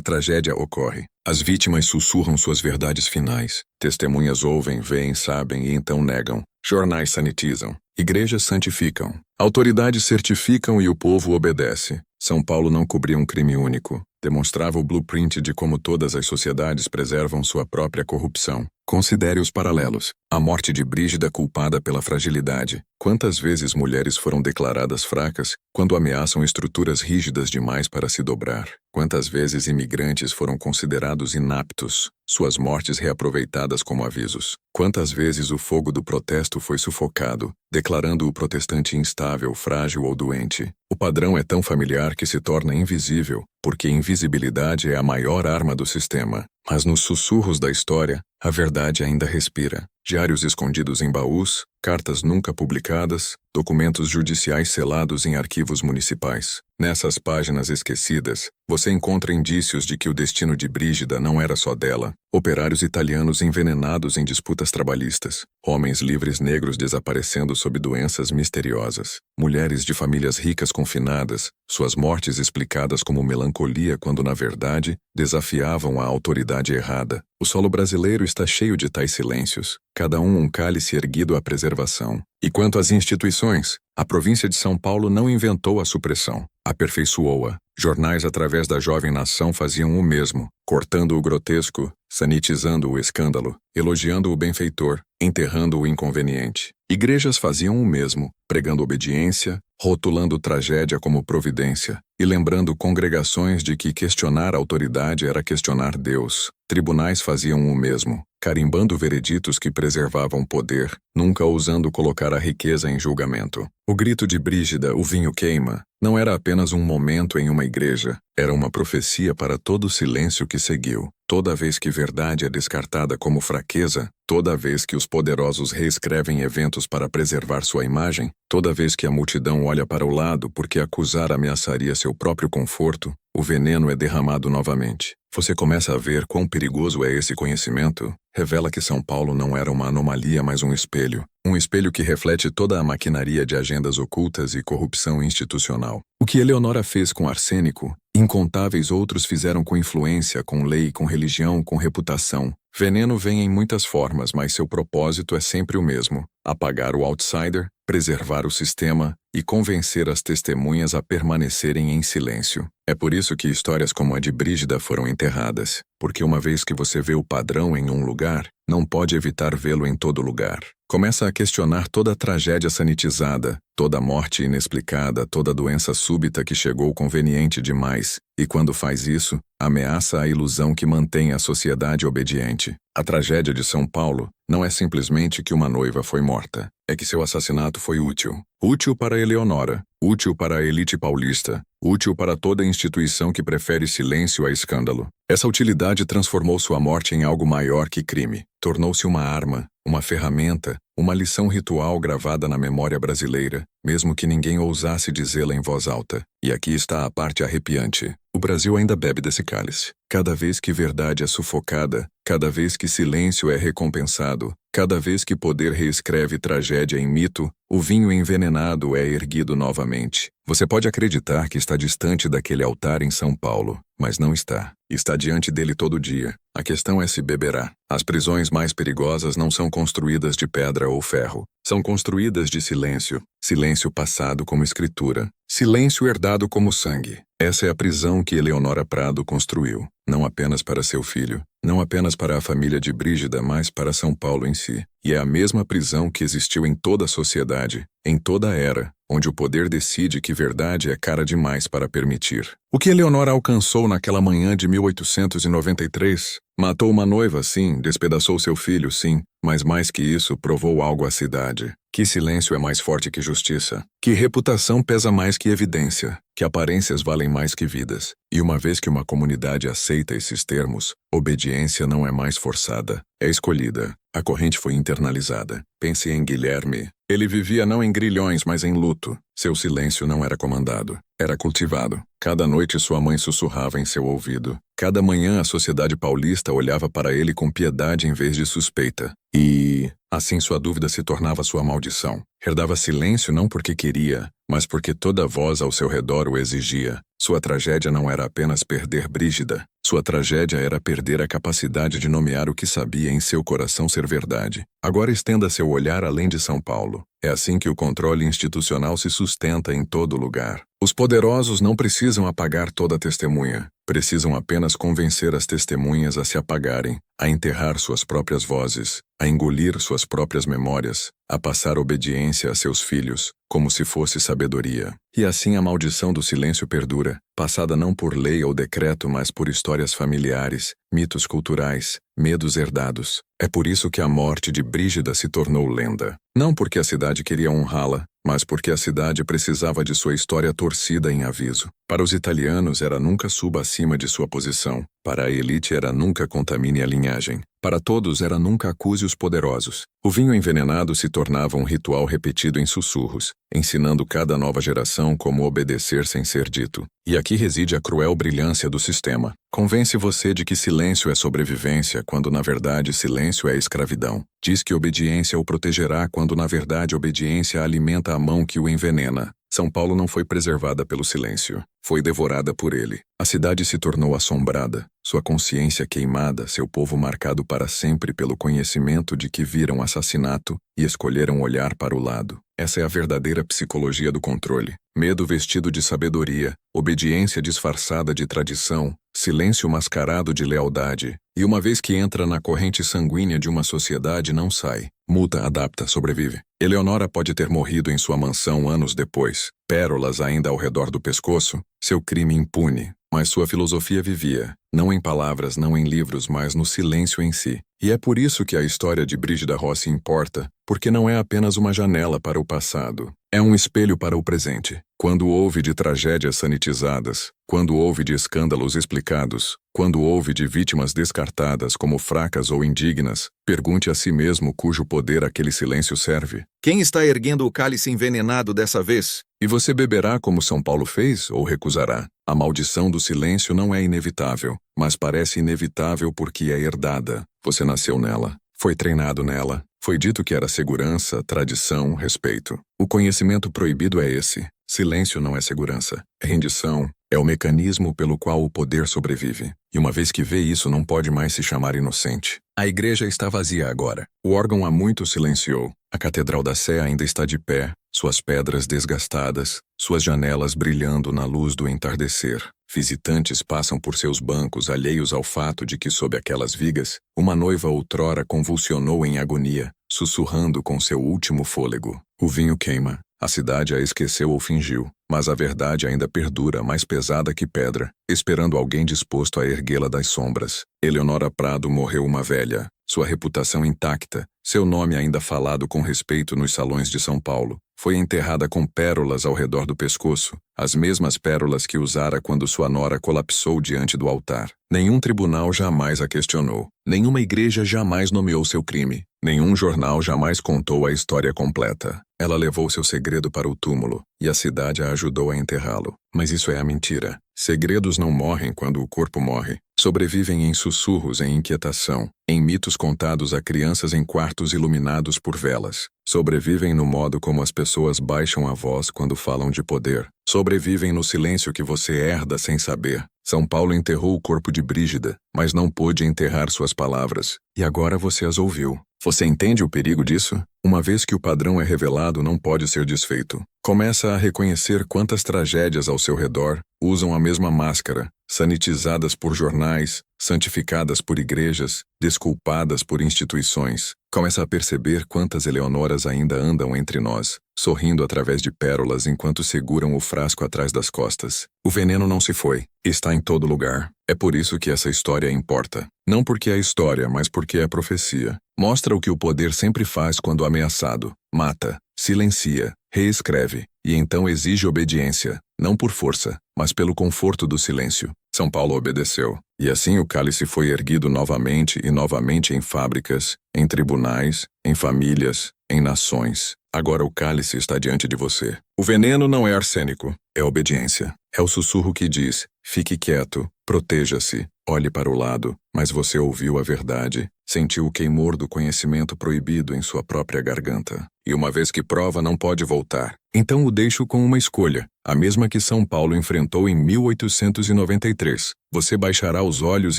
tragédia ocorre. As vítimas sussurram suas verdades finais. Testemunhas ouvem, veem, sabem e então negam. Jornais sanitizam. Igrejas santificam. Autoridades certificam e o povo obedece. São Paulo não cobria um crime único. Demonstrava o blueprint de como todas as sociedades preservam sua própria corrupção. Considere os paralelos. A morte de Brígida culpada pela fragilidade. Quantas vezes mulheres foram declaradas fracas quando ameaçam estruturas rígidas demais para se dobrar? Quantas vezes imigrantes foram considerados inaptos, suas mortes reaproveitadas como avisos? Quantas vezes o fogo do protesto foi sufocado, declarando o protestante instável, frágil ou doente? O padrão é tão familiar que se torna invisível, porque invisibilidade é a maior arma do sistema. Mas nos sussurros da história, a verdade ainda respira. Diários escondidos em baús, cartas nunca publicadas, documentos judiciais selados em arquivos municipais. Nessas páginas esquecidas, você encontra indícios de que o destino de Brígida não era só dela. Operários italianos envenenados em disputas trabalhistas. Homens livres negros desaparecendo sob doenças misteriosas. Mulheres de famílias ricas confinadas, suas mortes explicadas como melancolia quando, na verdade, desafiavam a autoridade errada. O solo brasileiro está cheio de tais silêncios, cada um cálice erguido à preservação. E quanto às instituições, a província de São Paulo não inventou a supressão, aperfeiçoou-a. Jornais através da jovem nação faziam o mesmo, cortando o grotesco, sanitizando o escândalo, elogiando o benfeitor, enterrando o inconveniente. Igrejas faziam o mesmo, pregando obediência, rotulando tragédia como providência, e lembrando congregações de que questionar a autoridade era questionar Deus. Tribunais faziam o mesmo, carimbando vereditos que preservavam poder, nunca ousando colocar a riqueza em julgamento. O grito de Brígida, o vinho queima, não era apenas um momento em uma igreja, era uma profecia para todo o silêncio que seguiu. Toda vez que verdade é descartada como fraqueza, toda vez que os poderosos reescrevem eventos para preservar sua imagem, toda vez que a multidão olha para o lado porque acusar ameaçaria seu próprio conforto, o veneno é derramado novamente. Você começa a ver quão perigoso é esse conhecimento? Revela que São Paulo não era uma anomalia, mas um espelho. Um espelho que reflete toda a maquinaria de agendas ocultas e corrupção institucional. O que Eleonora fez com arsênico, incontáveis outros fizeram com influência, com lei, com religião, com reputação. Veneno vem em muitas formas, mas seu propósito é sempre o mesmo: apagar o outsider, preservar o sistema e convencer as testemunhas a permanecerem em silêncio. É por isso que histórias como a de Brígida foram enterradas, porque uma vez que você vê o padrão em um lugar, não pode evitar vê-lo em todo lugar. Começa a questionar toda a tragédia sanitizada, toda a morte inexplicada, toda a doença súbita que chegou conveniente demais, e quando faz isso, ameaça a ilusão que mantém a sociedade obediente. A tragédia de São Paulo não é simplesmente que uma noiva foi morta, é que seu assassinato foi útil. Útil para Eleonora, útil para a elite paulista, útil para toda instituição que prefere silêncio a escândalo. Essa utilidade transformou sua morte em algo maior que crime. Tornou-se uma arma, uma ferramenta, uma lição ritual gravada na memória brasileira, mesmo que ninguém ousasse dizê-la em voz alta. E aqui está a parte arrepiante. O Brasil ainda bebe desse cálice. Cada vez que verdade é sufocada, cada vez que silêncio é recompensado, cada vez que poder reescreve tragédia em mito, o vinho envenenado é erguido novamente. Você pode acreditar que está distante daquele altar em São Paulo, mas não está. Está diante dele todo dia. A questão é se beberá. As prisões mais perigosas não são construídas de pedra ou ferro. São construídas de silêncio. Silêncio passado como escritura. Silêncio herdado como sangue. Essa é a prisão que Eleonora Prado construiu. Não apenas para seu filho, não apenas para a família de Brígida, mas para São Paulo em si. E é a mesma prisão que existiu em toda a sociedade, em toda a era, onde o poder decide que verdade é cara demais para permitir. O que Eleonora alcançou naquela manhã de 1893? Matou uma noiva, sim, despedaçou seu filho, sim, mas mais que isso, provou algo à cidade. Que silêncio é mais forte que justiça? Que reputação pesa mais que evidência? Que aparências valem mais que vidas? E uma vez que uma comunidade aceita esses termos, obediência não é mais forçada, é escolhida. A corrente foi internalizada. Pense em Guilherme. Ele vivia não em grilhões, mas em luto. Seu silêncio não era comandado, era cultivado. Cada noite sua mãe sussurrava em seu ouvido. Cada manhã a sociedade paulista olhava para ele com piedade em vez de suspeita. E, assim, sua dúvida se tornava sua maldição. Herdava silêncio não porque queria, mas porque toda voz ao seu redor o exigia. Sua tragédia não era apenas perder Brígida. Sua tragédia era perder a capacidade de nomear o que sabia em seu coração ser verdade. Agora estenda seu olhar além de São Paulo. É assim que o controle institucional se sustenta em todo lugar. Os poderosos não precisam apagar toda a testemunha. Precisam apenas convencer as testemunhas a se apagarem, a enterrar suas próprias vozes, a engolir suas próprias memórias, a passar obediência a seus filhos, como se fosse sabedoria. E assim a maldição do silêncio perdura, passada não por lei ou decreto, mas por histórias familiares, mitos culturais, medos herdados. É por isso que a morte de Brígida se tornou lenda. Não porque a cidade queria honrá-la, mas porque a cidade precisava de sua história torcida em aviso. Para os italianos era nunca suba acima de sua posição. Para a elite era nunca contamine a linhagem. Para todos era nunca acuse os poderosos. O vinho envenenado se tornava um ritual repetido em sussurros, ensinando cada nova geração como obedecer sem ser dito. E aqui reside a cruel brilhância do sistema. Convence você de que silêncio é sobrevivência, quando na verdade silêncio é escravidão. Diz que obediência o protegerá, quando na verdade obediência alimenta a mão que o envenena. São Paulo não foi preservada pelo silêncio, foi devorada por ele. A cidade se tornou assombrada, sua consciência queimada, seu povo marcado para sempre pelo conhecimento de que viram assassinato e escolheram olhar para o lado. Essa é a verdadeira psicologia do controle. Medo vestido de sabedoria, obediência disfarçada de tradição, silêncio mascarado de lealdade. E uma vez que entra na corrente sanguínea de uma sociedade, não sai. Muda, adapta, sobrevive. Eleonora pode ter morrido em sua mansão anos depois, pérolas ainda ao redor do pescoço, seu crime impune. Mas sua filosofia vivia, não em palavras, não em livros, mas no silêncio em si. E é por isso que a história de Brígida Rossi importa, porque não é apenas uma janela para o passado. É um espelho para o presente. Quando ouve de tragédias sanitizadas, quando ouve de escândalos explicados, quando ouve de vítimas descartadas como fracas ou indignas, pergunte a si mesmo cujo poder aquele silêncio serve. Quem está erguendo o cálice envenenado dessa vez? E você beberá como São Paulo fez ou recusará? A maldição do silêncio não é inevitável, mas parece inevitável porque é herdada. Você nasceu nela, foi treinado nela, foi dito que era segurança, tradição, respeito. O conhecimento proibido é esse. Silêncio não é segurança, é rendição, é o mecanismo pelo qual o poder sobrevive. E uma vez que vê isso, não pode mais se chamar inocente. A igreja está vazia agora. O órgão há muito silenciou. A Catedral da Sé ainda está de pé, suas pedras desgastadas, suas janelas brilhando na luz do entardecer. Visitantes passam por seus bancos alheios ao fato de que sob aquelas vigas, uma noiva outrora convulsionou em agonia, sussurrando com seu último fôlego. O vinho queima. A cidade a esqueceu ou fingiu, mas a verdade ainda perdura, mais pesada que pedra, esperando alguém disposto a erguê-la das sombras. Eleonora Prado morreu uma velha. sua reputação intacta, seu nome ainda falado com respeito nos salões de São Paulo. Foi enterrada com pérolas ao redor do pescoço, as mesmas pérolas que usara quando sua nora colapsou diante do altar. Nenhum tribunal jamais a questionou. Nenhuma igreja jamais nomeou seu crime. Nenhum jornal jamais contou a história completa. Ela levou seu segredo para o túmulo, e a cidade a ajudou a enterrá-lo. Mas isso é a mentira. Segredos não morrem quando o corpo morre. Sobrevivem em sussurros, em inquietação, em mitos contados a crianças em quartos iluminados por velas. Sobrevivem no modo como as pessoas baixam a voz quando falam de poder. Sobrevivem no silêncio que você herda sem saber. São Paulo enterrou o corpo de Brígida, mas não pôde enterrar suas palavras. E agora você as ouviu. Você entende o perigo disso? Uma vez que o padrão é revelado, não pode ser desfeito. Começa a reconhecer quantas tragédias ao seu redor usam a mesma máscara, sanitizadas por jornais, santificadas por igrejas, desculpadas por instituições. Começa a perceber quantas Eleonoras ainda andam entre nós, sorrindo através de pérolas enquanto seguram o frasco atrás das costas. O veneno não se foi. Está em todo lugar. É por isso que essa história importa. Não porque é história, mas porque é profecia. Mostra o que o poder sempre faz quando ameaçado. Mata, silencia, reescreve, e então exige obediência, não por força, mas pelo conforto do silêncio. São Paulo obedeceu, e assim o cálice foi erguido novamente e novamente em fábricas, em tribunais, em famílias, em nações. Agora o cálice está diante de você. O veneno não é arsênico, é obediência. É o sussurro que diz, fique quieto, proteja-se, olhe para o lado, mas você ouviu a verdade, sentiu o queimor do conhecimento proibido em sua própria garganta. E uma vez que prova, não pode voltar. Então o deixo com uma escolha, a mesma que São Paulo enfrentou em 1893. Você baixará os olhos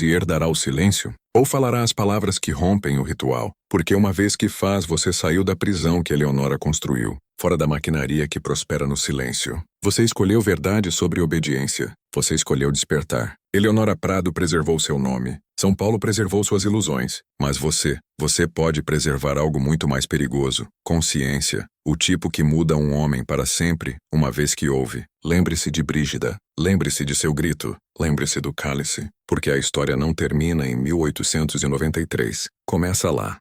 e herdará o silêncio? Ou falará as palavras que rompem o ritual? Porque uma vez que faz, você saiu da prisão que Eleonora construiu, fora da maquinaria que prospera no silêncio. Você escolheu verdade sobre obediência. Você escolheu despertar. Eleonora Prado preservou seu nome. São Paulo preservou suas ilusões. Mas você pode preservar algo muito mais perigoso. Consciência. O tipo que muda um homem para sempre, uma vez que ouve. Lembre-se de Brígida. Lembre-se de seu grito. Lembre-se do cálice. Porque a história não termina em 1893. Começa lá.